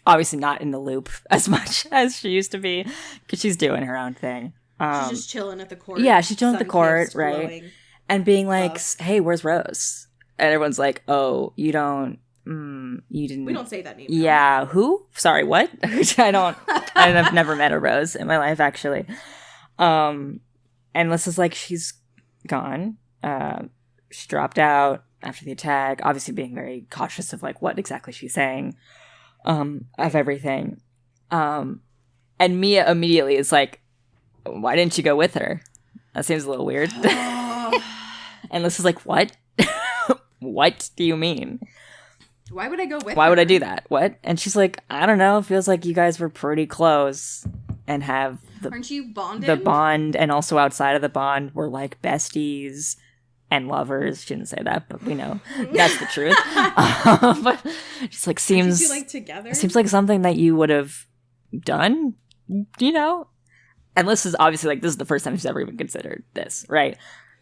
obviously not in the loop as much as she used to be because she's doing her own thing. She's just chilling at the court. Yeah, she's chilling at the court, right? Glowing. And being like, hey, where's Rose? And everyone's like, oh, you didn't... We don't say that name. Yeah, who? Sorry, what? I've never met a Rose in my life, actually. And Lissa's like, she's gone. She dropped out after the attack, obviously being very cautious of like what exactly she's saying, of everything. And Mia immediately is like, why didn't you go with her? That seems a little weird. And Lissa's like, what? What do you mean? Why would I go with her? Why would I do that? What? And she's like, I don't know. It feels like you guys were pretty close and have Aren't you bonded? The bond, and also outside of the bond, we're like besties and lovers. She didn't say that, but we know that's the truth. But just like seems you like together. Seems like something that you would have done, you know. And this is obviously like this is the first time she's ever even considered this, right?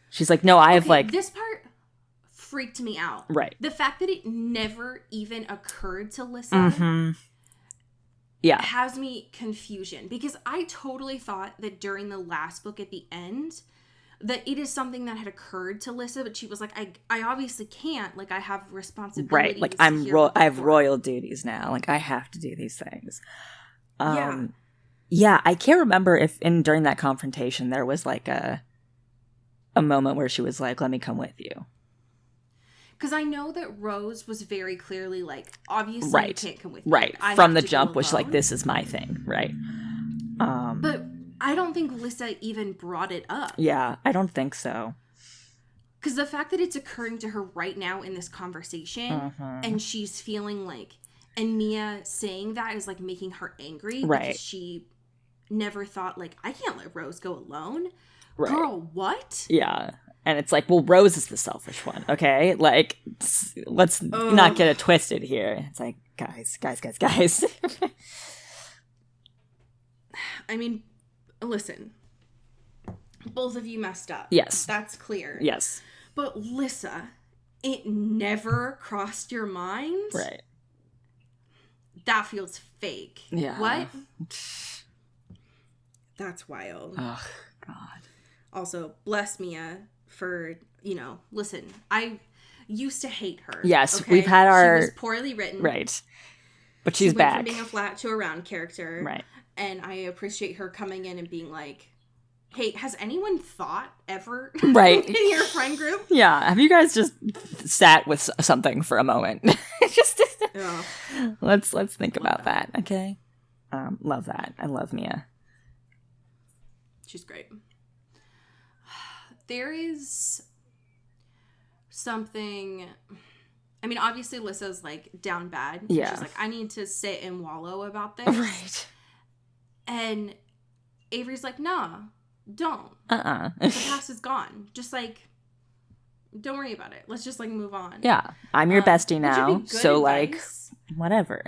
She's like, no, I have like this part. freaked me out. Right. The fact that it never even occurred to Lissa has me confusion. Because I totally thought that during the last book at the end, that it is something that had occurred to Lissa, but she was like, I obviously can't. Like, I have responsibilities. Right. Like, I have royal duties now. Like, I have to do these things. Yeah, I can't remember if during that confrontation there was like a moment where she was like, let me come with you. Because I know that Rose was very clearly like, obviously you can't come with me. Right. From the jump, was like, this is my thing. Right. But I don't think Lissa even brought it up. Yeah, I don't think so. Because the fact that it's occurring to her right now in this conversation, and she's feeling like, and Mia saying that is like making her angry. Right. Because she never thought like, I can't let Rose go alone. Right. Girl, what? Yeah. And it's like, well, Rose is the selfish one, okay? Like, let's not get it twisted here. It's like, guys. I mean, listen. Both of you messed up. Yes. That's clear. Yes. But Lissa, it never crossed your mind? Right. That feels fake. Yeah. What? That's wild. Oh, God. Also, bless Mia for, listen, I used to hate her. Yes, okay? we've had our... She was poorly written. Right. But she's she back. went from being a flat to a round character. Right. And I appreciate her coming in and being like, hey, has anyone thought ever right. in your friend group? Yeah. Have you guys just sat with something for a moment? Just let's think about that. Okay. Love that. I love Mia. She's great. There is something. I mean, obviously, Lissa's like down bad. Yeah. She's like, I need to sit and wallow about this. Right. And Avery's like, nah, don't. The The past is gone. Just like, don't worry about it. Let's just like move on. Yeah. I'm your bestie now. So advice, like, whatever.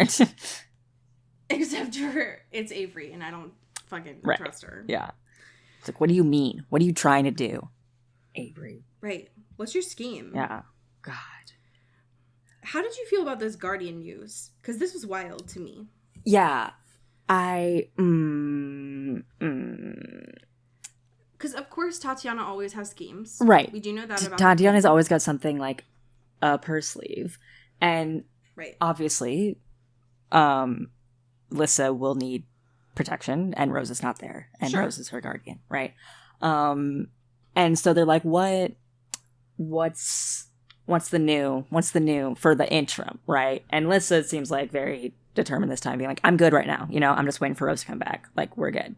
Except for it's Avery and I don't fucking trust her. Yeah. It's like, what do you mean? What are you trying to do? Avery. Right. What's your scheme? Yeah. God. How did you feel about this Guardian news? Because this was wild to me. Yeah. Because, of course, Tatiana always has schemes. Right. We do know that about Tatiana's always got something like up her sleeve. And right. obviously, Lissa will need protection, and Rose is not there. And Rose is her guardian, right? And so they're like, what's the new for the interim, right? And Lissa seems like very determined this time, being like, I'm good right now, I'm just waiting for Rose to come back. Like, we're good,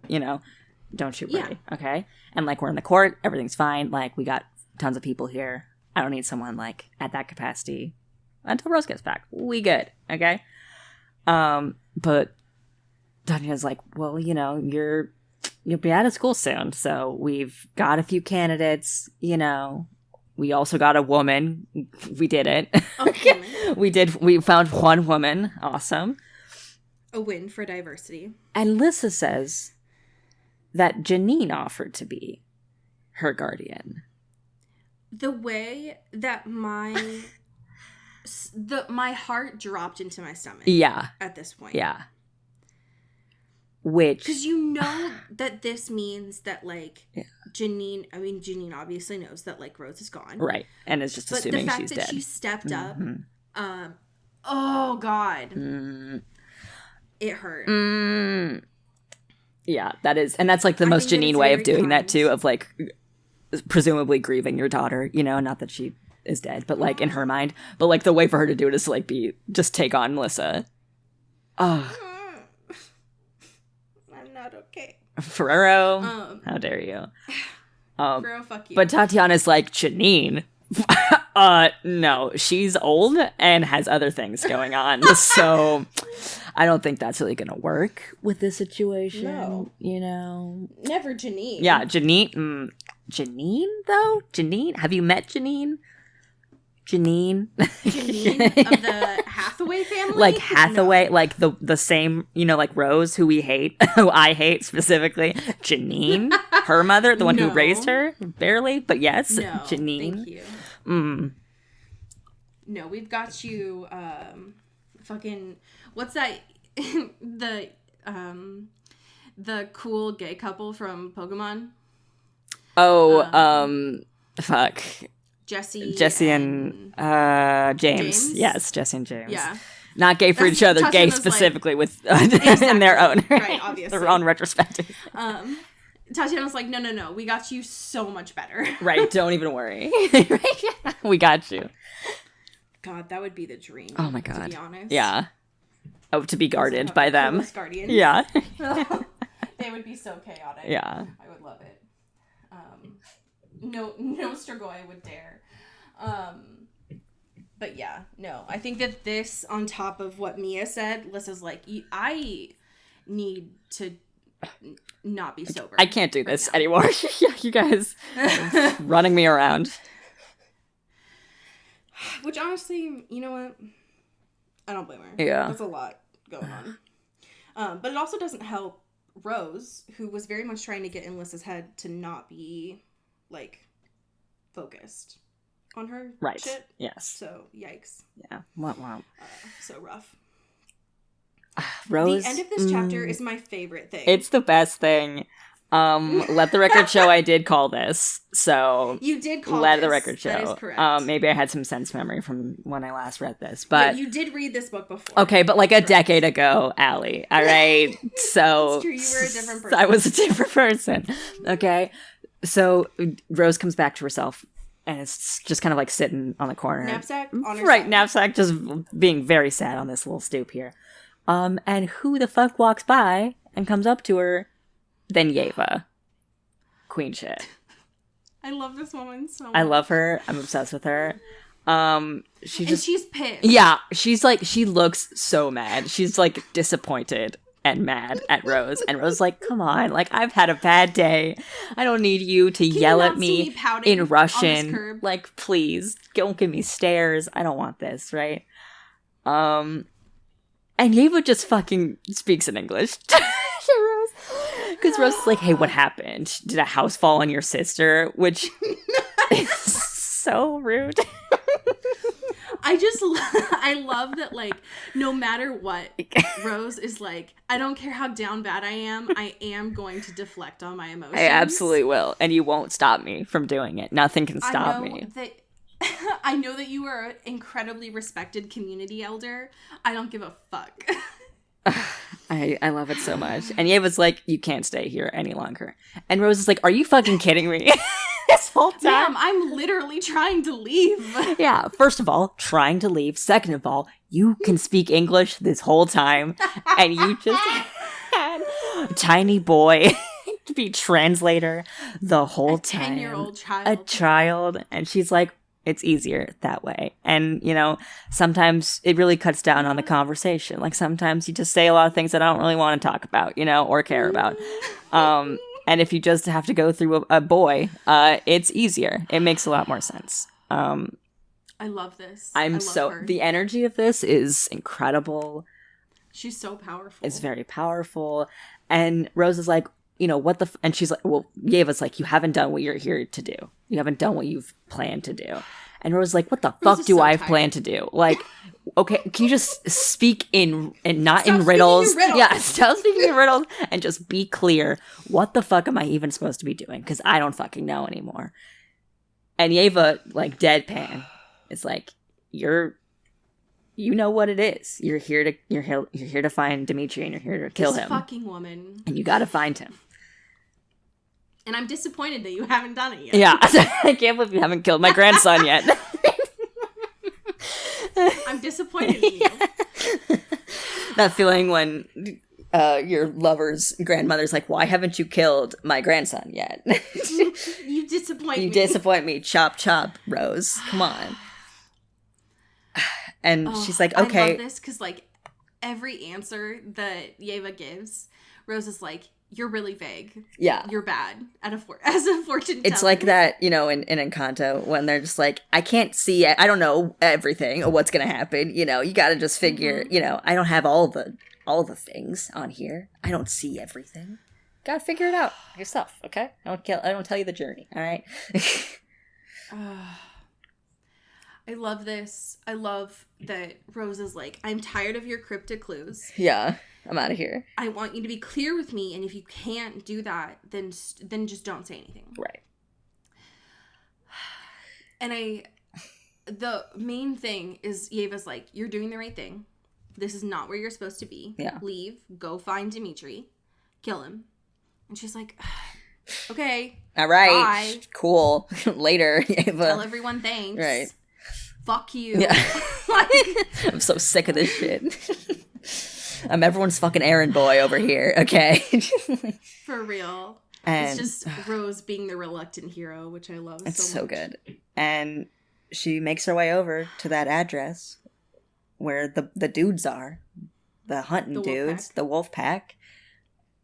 don't you worry, okay? And like, we're in the court, everything's fine, like, we got tons of people here. I don't need someone like at that capacity until Rose gets back. We good, okay? But Tatiana's like, well, you'll be out of school soon, so we've got a few candidates, we also got a woman. We did it. We found one woman. Awesome. A win for diversity. And Lissa says that Janine offered to be her guardian. The way that my heart dropped into my stomach. Yeah. At this point. Yeah. Which... Because that this means that, like, Janine obviously knows that, like, Rose is gone. Right. And is just assuming she's dead. But the fact that she stepped up, oh, God. It hurt. Yeah, that is... And that's, like, the most Janine way of doing that, too, of, like, presumably grieving your daughter, not that she is dead, but, like, in her mind. But, like, the way for her to do it is to, like, just take on Melissa. Oh. Not okay. Ferrero, how dare you? Ferrero, fuck you. But Tatiana's like, Janine, no, she's old and has other things going on, so I don't think that's really gonna work with this situation. No. Never Janine. Yeah, Janine. Janine though. Janine, have you met Janine? Janine of the Hathaway family? Like Hathaway, like the same, like Rose, who we hate, who I hate specifically. Janine, her mother, the one who raised her, barely, but yes, Janine. Thank you. No, we've got you, fucking, what's that, the cool gay couple from Pokemon? Fuck. Jesse and James. Yes, Jesse and James. Yeah. Not gay for each other, gay specifically with in their own. Right, obviously. Their own retrospective. Tatiana's like, no, we got you so much better. Right, don't even worry. We got you. God, that would be the dream. Oh my God. To be honest. Yeah. Oh, to be guarded by them. Guardians. Yeah. They would be so chaotic. Yeah. I would love it. No Strigoi would dare. But yeah, no. I think that this, on top of what Mia said, Lissa's like, I need to not be sober. I can't do this anymore. Yeah, you guys running me around. Which honestly, you know what? I don't blame her. Yeah. That's a lot going on. But it also doesn't help Rose, who was very much trying to get in Lissa's head to not be, like, focused on her shit. Yes. So, yikes. Yeah. Wow. So rough. Rose. The end of this chapter is my favorite thing. It's the best thing. Let the record show I did call this. So you did call let this. the record show. That is correct. Maybe I had some sense memory from when I last read this, but you did read this book before. Okay, but like a decade ago, Allie. All right. So it's true. You were a different person. I was a different person. Okay. So Rose comes back to herself, and it's just kind of like sitting on the corner. Knapsack on her right, side. knapsack, just being very sad on this little stoop here. And who the fuck walks by and comes up to her? Then Yeva. Queen shit. I love this woman so much. I love her. I'm obsessed with her. She's pissed. Yeah, she's like, she looks so mad. She's like disappointed and mad at Rose. And Rose is like, come on, like I've had a bad day. I don't need you to yell at me in Russian. Like, please, don't give me stares. I don't want this, right? And Yeva just fucking speaks in English. Because Rose is like, hey, what happened? Did a house fall on your sister? Which is so rude. I love that, like, no matter what, Rose is like, I don't care how down bad I am going to deflect on my emotions. I absolutely will. And you won't stop me from doing it. Nothing can stop me. I know that you are an incredibly respected community elder. I don't give a fuck. I love it so much. And Yeva's like, you can't stay here any longer. And Rose is like, are you fucking kidding me? This whole time. Ma'am, I'm literally trying to leave. Yeah, first of all, trying to leave. Second of all, you can speak English this whole time. And you just had a tiny boy to be translator the whole time. 10-year-old child. A child. And she's like, it's easier that way. And, you know, sometimes it really cuts down on the conversation. Like, sometimes you just say a lot of things that I don't really want to talk about, you know, or care about. And if you just have to go through a boy, it's easier. It makes a lot more sense. I love this. The energy of this is incredible. She's so powerful. It's very powerful. And Rose is like, you know, what the and she's like, well, Yeva's like, you haven't done what you're here to do. You haven't done what you've planned to do. And Rose is like, what the fuck do I plan to do? Like, okay, can you just speak in and not in riddles? Yeah, stop speaking in riddles and just be clear. What the fuck am I even supposed to be doing? Because I don't fucking know anymore. And Yeva, like, deadpan, is like, you know what it is. You're here to find Dimitri, and you're here to kill him. Fucking woman. And you got to find him. And I'm disappointed that you haven't done it yet. Yeah, I can't believe you haven't killed my grandson yet. I'm disappointed in you. That feeling when your lover's grandmother's like, why haven't you killed my grandson yet? You disappoint me. You disappoint me. Chop, chop, Rose. Come on. And she's like, okay. I love this because, like, every answer that Yeva gives, Rose is like, you're really vague. Yeah. You're bad as a fortune teller. It's like that, you know, in Encanto, when they're just like, I can't see, I don't know everything or what's going to happen. You know, you got to just figure, you know, I don't have all the things on here. I don't see everything. Got to figure it out yourself, okay? I don't tell you the journey, all right? I love this. I love that Rose is like, I'm tired of your cryptic clues. Yeah, I'm out of here. I want you to be clear with me, and if you can't do that, then just don't say anything. Right. And the main thing is Yeva's like, you're doing the right thing. This is not where you're supposed to be. Yeah. Leave. Go find Dimitri. Kill him. And she's like, okay. All right. Bye. Cool. Later, Ava. Tell everyone thanks. Right. Fuck you. Yeah. I'm so sick of this shit. I'm everyone's fucking errand boy over here, okay? For real. And it's just Rose being the reluctant hero, which I love so much. It's so good. And she makes her way over to that address where the dudes are. The hunting dudes. The wolf pack.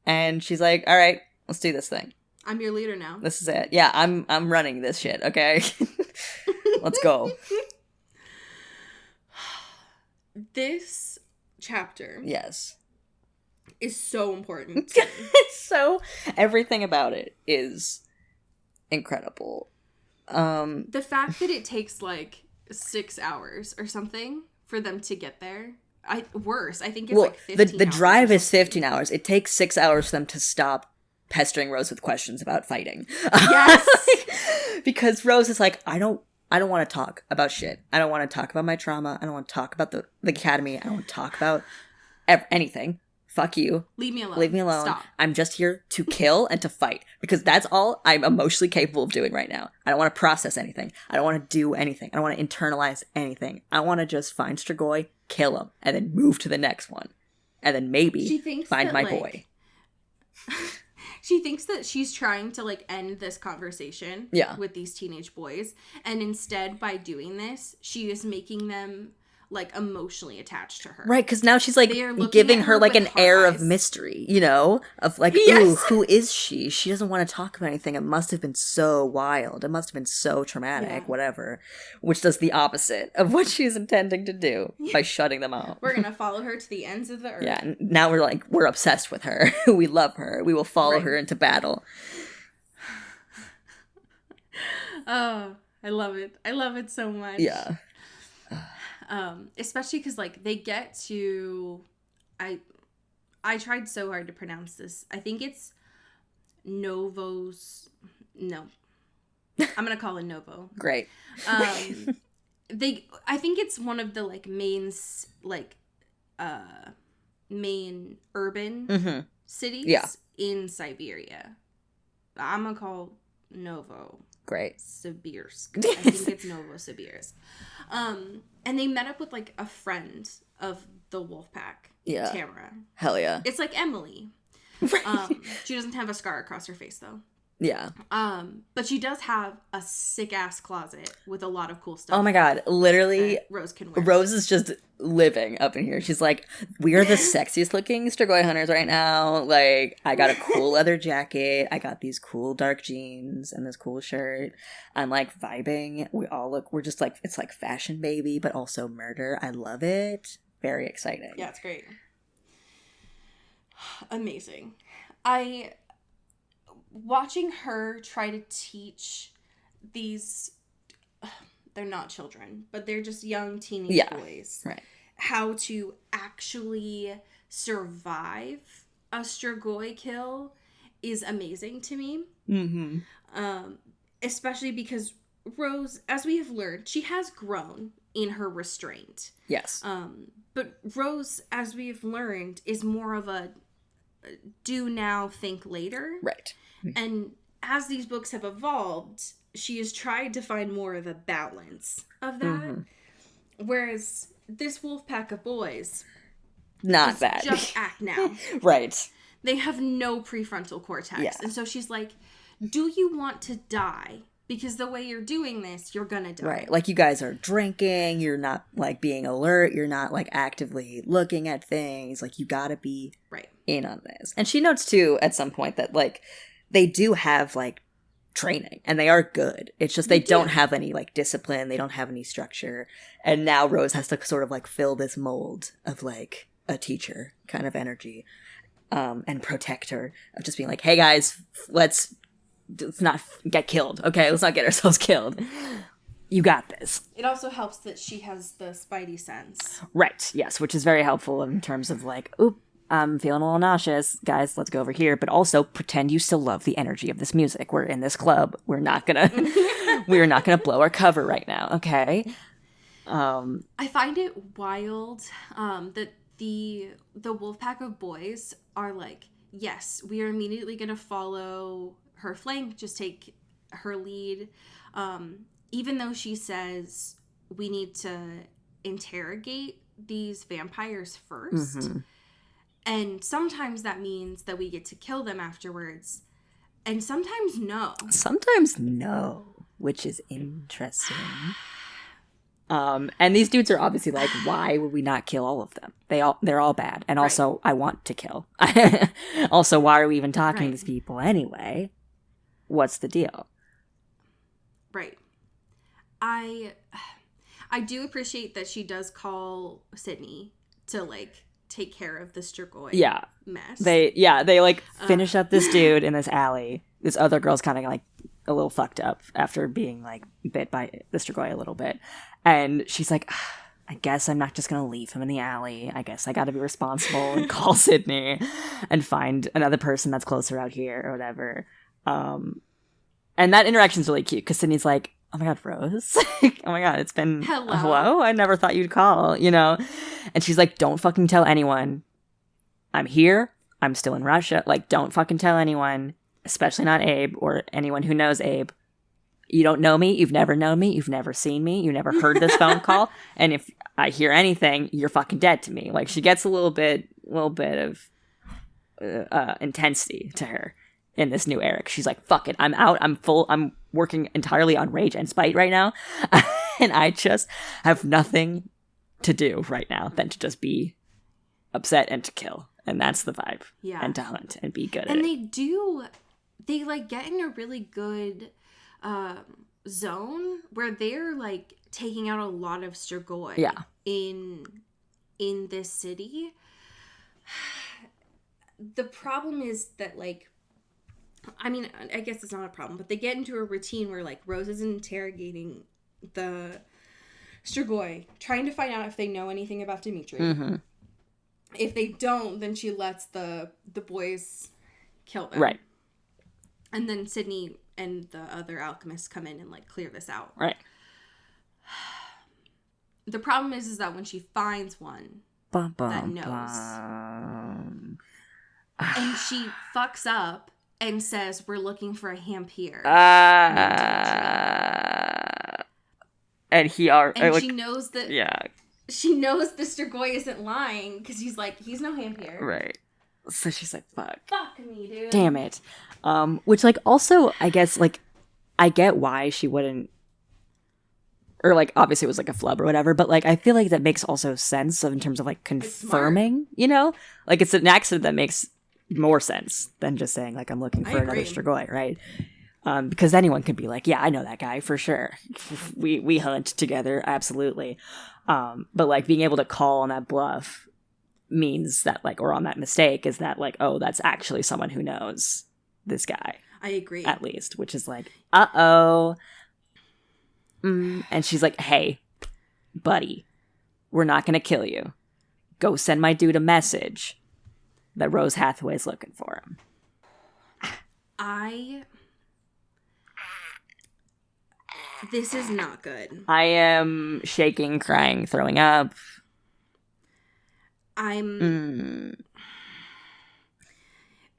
And she's like, all right, let's do this thing. I'm your leader now. This is it. Yeah, I'm running this shit, okay? Let's go. This chapter Yes. is so important. So everything about it is incredible. The fact that it takes like 6 hours or something for them to get there. I think it's like 15 the hours drive or is 15 hours. It takes 6 hours for them to stop pestering Rose with questions about fighting. Yes. Because Rose is like, I don't want to talk about shit. I don't want to talk about my trauma. I don't want to talk about the academy. I don't want to talk about anything. Fuck you. Leave me alone. Leave me alone. Stop. I'm just here to kill and to fight. Because that's all I'm emotionally capable of doing right now. I don't want to process anything. I don't want to do anything. I don't want to internalize anything. I want to just find Strigoi, kill him, and then move to the next one. And then maybe find my boy. She thinks that she's trying to like end this conversation with these teenage boys. And instead, by doing this, she is making them like emotionally attached to her. Right, because now she's like giving her like an air of mystery, you know? Of like, ooh, who is she? She doesn't want to talk about anything. It must have been so wild. It must have been so traumatic, whatever. Which does the opposite of what she's intending to do by shutting them out. We're going to follow her to the ends of the earth. Yeah, now we're obsessed with her. We love her. We will follow her into battle. Oh, I love it. I love it so much. Yeah. Especially because like they get to, I tried so hard to pronounce this. I think it's Novos. No, I'm gonna call it Novo. Great. I think it's one of the like main urban cities in Siberia. I'm gonna call Novo. Great. Sibirsk. I think it's Novosibirsk. And they met up with like a friend of the wolf pack. Yeah. Tamara. Hell yeah. It's like Emily. She doesn't have a scar across her face though. Yeah. But she does have a sick ass closet with a lot of cool stuff. Oh my god, literally Rose can wear. Rose is just living up in here. She's like, we are the sexiest looking Strigoi hunters right now. Like, I got a cool leather jacket. I got these cool dark jeans and this cool shirt. I'm like vibing. We're just like, it's like fashion baby, but also murder. I love it. Very exciting. Yeah, it's great. Amazing. Watching her try to teach these, they're not children, but they're just young teenage boys, right, how to actually survive a Strigoi kill is amazing to me. Mm-hmm. Especially because Rose, as we have learned, she has grown in her restraint. Yes. But Rose, as we have learned, is more of a do now, think later. Right. And as these books have evolved, she has tried to find more of a balance of that. Mm-hmm. Whereas this wolf pack of boys, not that. Just act now. Right. They have no prefrontal cortex. Yeah. And so she's like, do you want to die? Because the way you're doing this, you're gonna die. Right. Like, you guys are drinking, you're not, like, being alert, you're not, like, actively looking at things. Like, you gotta be in on this. And she notes, too, at some point that, like, they do have, like, training, and they are good. It's just they don't have any, like, discipline, they don't have any structure. And now Rose has to sort of, like, fill this mold of, like, a teacher kind of energy, and protector, of just being like, hey, guys, let's not get killed, okay? Let's not get ourselves killed. You got this. It also helps that she has the spidey sense. Right, yes, which is very helpful in terms of like, oop, I'm feeling a little nauseous. Guys, let's go over here. But also pretend you still love the energy of this music. We're in this club. We're not gonna blow our cover right now, okay? I find it wild that the wolf pack of boys are like, yes, we are immediately gonna follow her flank, just take her lead. Even though she says we need to interrogate these vampires first. Mm-hmm. And sometimes that means that we get to kill them afterwards. And sometimes no. Sometimes no, which is interesting. And these dudes are obviously like, why would we not kill all of them? They're all bad. And also, right. I want to kill. Also, why are we even talking to these people anyway? What's the deal? Right. I do appreciate that she does call Sydney to like take care of the Strigoi mess. They like finish up this dude in this alley. This other girl's kind of like a little fucked up after being like bit by the Strigoi a little bit. And she's like, I guess I'm not just going to leave him in the alley. I guess I got to be responsible and call Sydney and find another person that's closer out here or whatever. And that interaction's really cute because Sydney's like, oh my God, Rose. Oh my God, it's been hello. I never thought you'd call, you know? And she's like, don't fucking tell anyone. I'm here. I'm still in Russia. Like, don't fucking tell anyone, especially not Abe or anyone who knows Abe. You don't know me. You've never known me. You've never seen me. You never heard this phone call. And if I hear anything, you're fucking dead to me. Like, she gets a little bit of intensity to her in this new Eric. She's like, fuck it. I'm out. I'm working entirely on rage and spite right now. And I just have nothing to do right now than to just be upset and to kill. And that's the vibe. Yeah. And to hunt and be good at it. And they like get in a really good zone where they're like taking out a lot of Strigoi in this city. The problem is that like, I mean, I guess it's not a problem, but they get into a routine where, like, Rose is interrogating the Strigoi, trying to find out if they know anything about Dimitri. Mm-hmm. If they don't, then she lets the boys kill them. Right. And then Sydney and the other alchemists come in and, like, clear this out. Right. The problem is that when she finds one that knows, and she fucks up and says, we're looking for a Hampier. And she knows that... Yeah. She knows the Strigoi isn't lying, because he's like, he's no Hampier. Right. So she's like, fuck. Fuck me, dude. Damn it. Which, like, also, I guess, like, I get why she wouldn't... Or, like, obviously it was, like, a flub or whatever, but, like, I feel like that makes also sense in terms of, like, confirming, you know? Like, it's an accident that makes more sense than just saying, like, I'm looking for another Strigoi, right? Because anyone could be like, yeah, I know that guy for sure. We hunt together, absolutely. But, like, being able to call on that bluff means that, like, or on that mistake is that, like, oh, that's actually someone who knows this guy. I agree. At least, which is like, uh-oh. And she's like, hey, buddy, we're not going to kill you. Go send my dude a message that Rose Hathaway's looking for him. This is not good. I am shaking, crying, throwing up.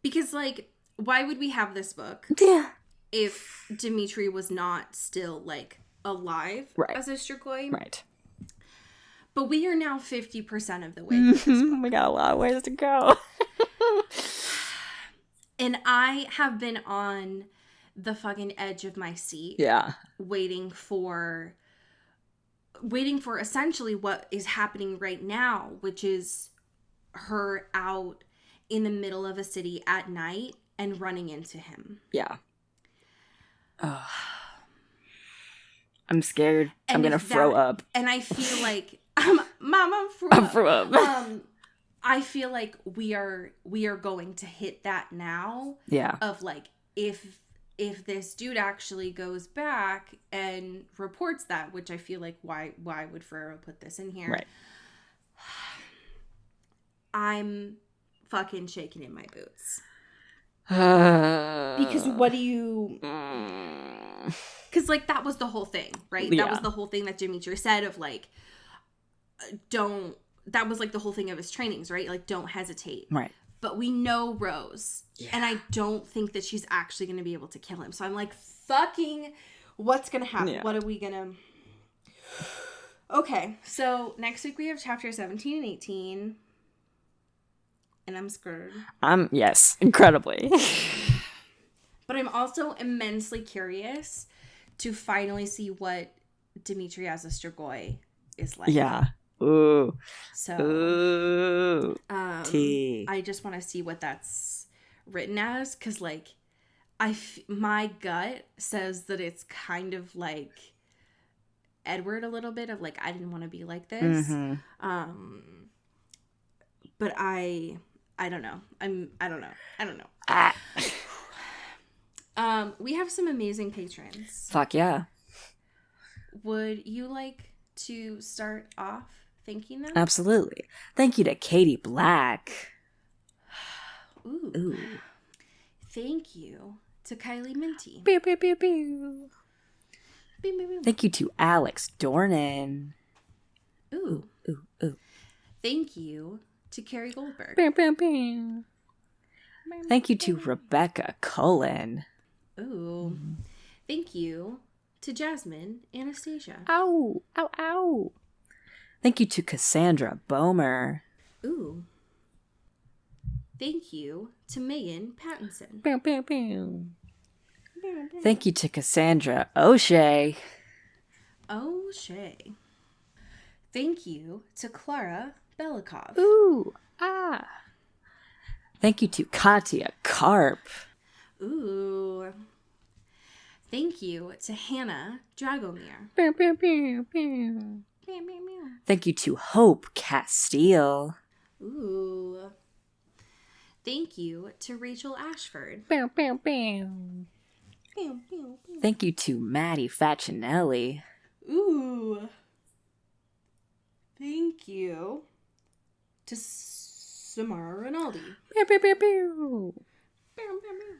Because, like, why would we have this book? Yeah. If Dimitri was not still, like, alive as a Strigoi. Right. But we are now 50% of the way through this book. We got a lot of ways to go. And I have been on the fucking edge of my seat. Yeah. Waiting for essentially what is happening right now, which is her out in the middle of a city at night and running into him. Yeah. Oh. I'm scared. And I'm going to throw up. And I feel like, Mama, throw up. I feel like we are going to hit that now. Yeah. Of like, if if this dude actually goes back and reports that, which I feel like why would Ferrero put this in here? Right. I'm fucking shaking in my boots. Because Because what do you... Because, like, that was the whole thing, right? Yeah. That was the whole thing that Dimitri said of, like, don't... That was, like, the whole thing of his trainings, right? Like, don't hesitate. Right. But we know Rose. Yeah. And I don't think that she's actually going to be able to kill him. So I'm like, fucking... What's going to happen? Yeah. What are we going to... Okay. So, next week we have chapter 17 and 18. And I'm scared. Yes, incredibly. But I'm also immensely curious to finally see what Dimitri as a Strigoi is like. Yeah. Ooh. So. Ooh. Tea. I just want to see what that's written as, because, like, my gut says that it's kind of like Edward a little bit of, like, I didn't want to be like this. Mm-hmm. But I don't know. I don't know. We have some amazing patrons. Fuck yeah. Would you like to start off thanking them? Absolutely. Thank you to Katie Black. Ooh. Thank you to Kylie Minty. Pew, pew, pew, pew. Beep, beep, beep. Thank you to Alex Dornan. Ooh. Ooh. Thank you to Carrie Goldberg. Pew, pew, pew. Thank you to Rebecca Cullen. Ooh. Thank you to Jasmine Anastasia. Ow. Ow, ow. Thank you to Cassandra Bomer. Ooh. Thank you to Megan Pattinson. Pew, pew, pew. Thank you to Cassandra O'Shea. O'Shea. Thank you to Clara Belikov. Ooh. Ah. Thank you to Katya Karp. Ooh. Thank you to Hannah Dragomir. Pew, pew, pew, pew. Thank you to Hope Castile. Ooh. Thank you to Rachel Ashford. Pew, pew, pew. Thank you to Maddie Facinelli. Ooh. Thank you to Samara Rinaldi. Pew, pew, pew, pew.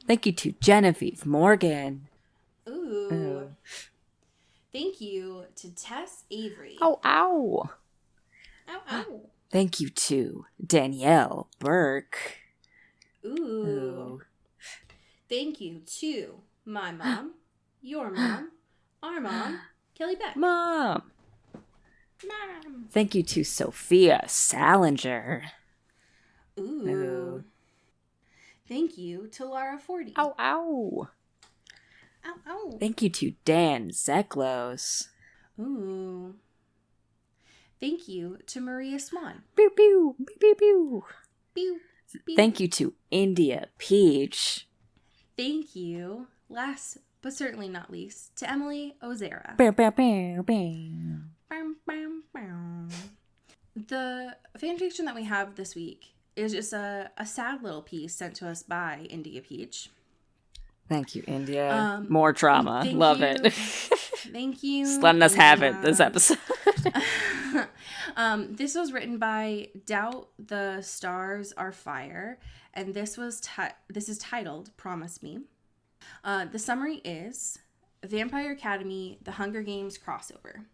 Thank you to Genevieve Morgan. Ooh. Thank you to Tess Avery. Oh, ow. Ow, ow. Thank you to Danielle Burke. Ooh. Thank you to my mom, your mom, our mom, Kelly Beck. Mom. Mom. Thank you to Sophia Salinger. Ooh. Thank you to Lara Forty. Ow, ow. Ow, ow. Thank you to Dan Zeklos. Ooh. Thank you to Maria Swan. Pew, pew, pew, pew, pew. Pew, pew. Thank you to India Peach. Thank you, last but certainly not least, to Emily Ozera. Bow, bow, bow, bow. Bam, bam, bam. The fanfiction that we have this week is just a sad little piece sent to us by India Peach. Thank you, India. More drama. Love it. Thank you. Just letting us have it this episode. This was written by Doubt the Stars Are Fire, and this is titled Promise Me. The summary is Vampire Academy, The Hunger Games crossover.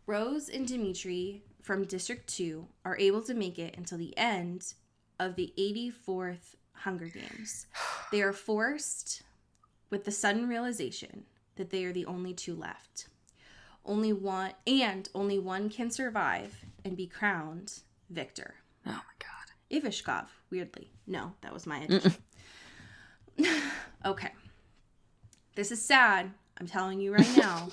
Rose and Dimitri from District 2 are able to make it until the end of the 84th Hunger Games. They are forced with the sudden realization that they are the only two left. Only one can survive and be crowned victor. Oh my god. Ivishkov, weirdly. No, that was my addition. Okay. This is sad. I'm telling you right now.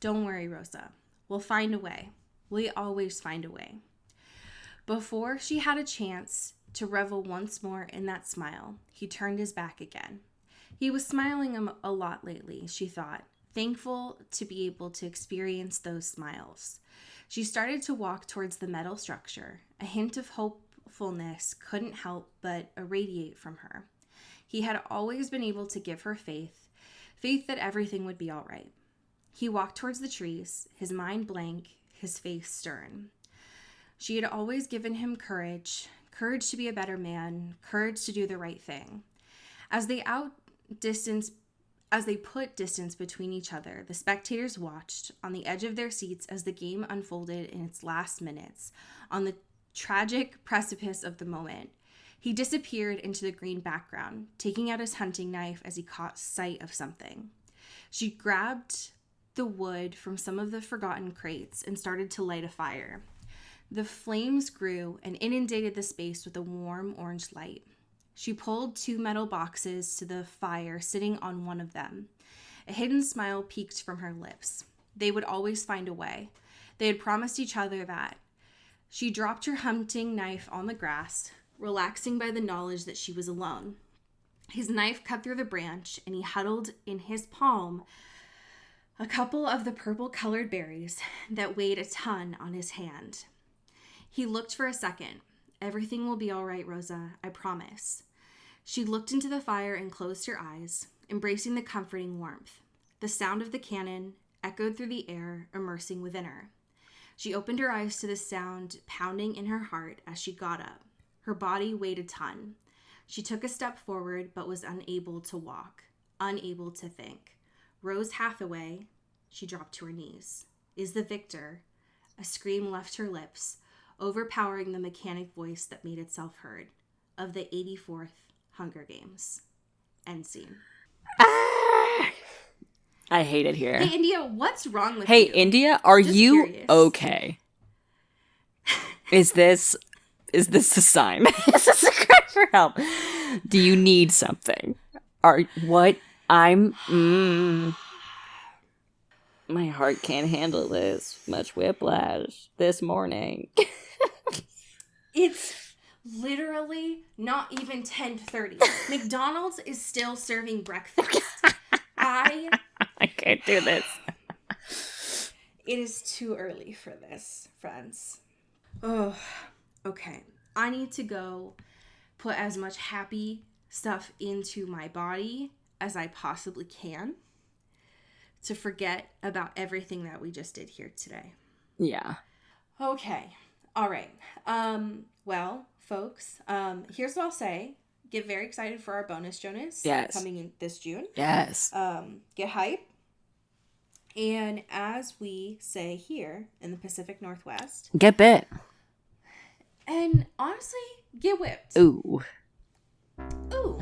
Don't worry, Rosa. We'll find a way. We always find a way. Before she had a chance to revel once more in that smile, he turned his back again. He was smiling a lot lately, she thought, thankful to be able to experience those smiles. She started to walk towards the metal structure. A hint of hopefulness couldn't help but irradiate from her. He had always been able to give her faith that everything would be all right. He walked towards the trees, his mind blank, his face stern. She had always given him courage to be a better man, courage to do the right thing. As they put distance between each other, the spectators watched on the edge of their seats as the game unfolded in its last minutes, on the tragic precipice of the moment. He disappeared into the green background, taking out his hunting knife as he caught sight of something. She grabbed the wood from some of the forgotten crates and started to light a fire. The flames grew and inundated the space with a warm orange light. She pulled 2 metal boxes to the fire, sitting on one of them. A hidden smile peeked from her lips. They would always find a way. They had promised each other that. She dropped her hunting knife on the grass, relaxing by the knowledge that she was alone. His knife cut through the branch, and he huddled in his palm a couple of the purple-colored berries that weighed a ton on his hand. He looked for a second. Everything will be all right, Rosa, I promise. She looked into the fire and closed her eyes, embracing the comforting warmth. The sound of the cannon echoed through the air, immersing within her. She opened her eyes to the sound pounding in her heart as she got up. Her body weighed a ton. She took a step forward, but was unable to walk, unable to think. Rose Hathaway, she dropped to her knees, is the victor. A scream left her lips, overpowering the mechanic voice that made itself heard, of the 84th Hunger Games. End scene. I hate it here. Hey, India, what's wrong with you? Hey, India, are Just you curious. okay? Is this a sign? Is this a cry for help? Do you need something? My heart can't handle this much whiplash this morning. It's literally not even 10:30. McDonald's is still serving breakfast. I can't do this. It is too early for this, friends. Oh, okay. I need to go put as much happy stuff into my body as I possibly can to forget about everything that we just did here today. Yeah. Okay. All right. Well, folks, here's what I'll say. Get very excited for our bonus Jonas coming in this June. Yes. Get hype. And as we say here in the Pacific Northwest, Get bit. and honestly, get whipped. Ooh. Ooh.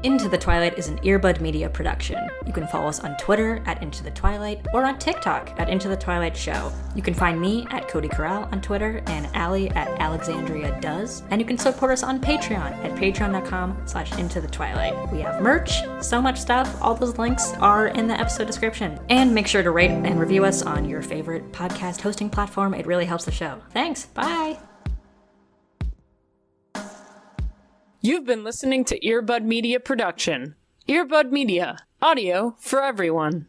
Into the Twilight is an Earbud Media production. You can follow us on Twitter at Into the Twilight or on TikTok at Into the Twilight Show. You can find me at Cody Corral on Twitter and Allie at Alexandria Does. And you can support us on Patreon at patreon.com/Into the Twilight. We have merch, so much stuff. All those links are in the episode description. And make sure to rate and review us on your favorite podcast hosting platform. It really helps the show. Thanks. Bye. You've been listening to Earbud Media Production. Earbud Media. Audio for everyone.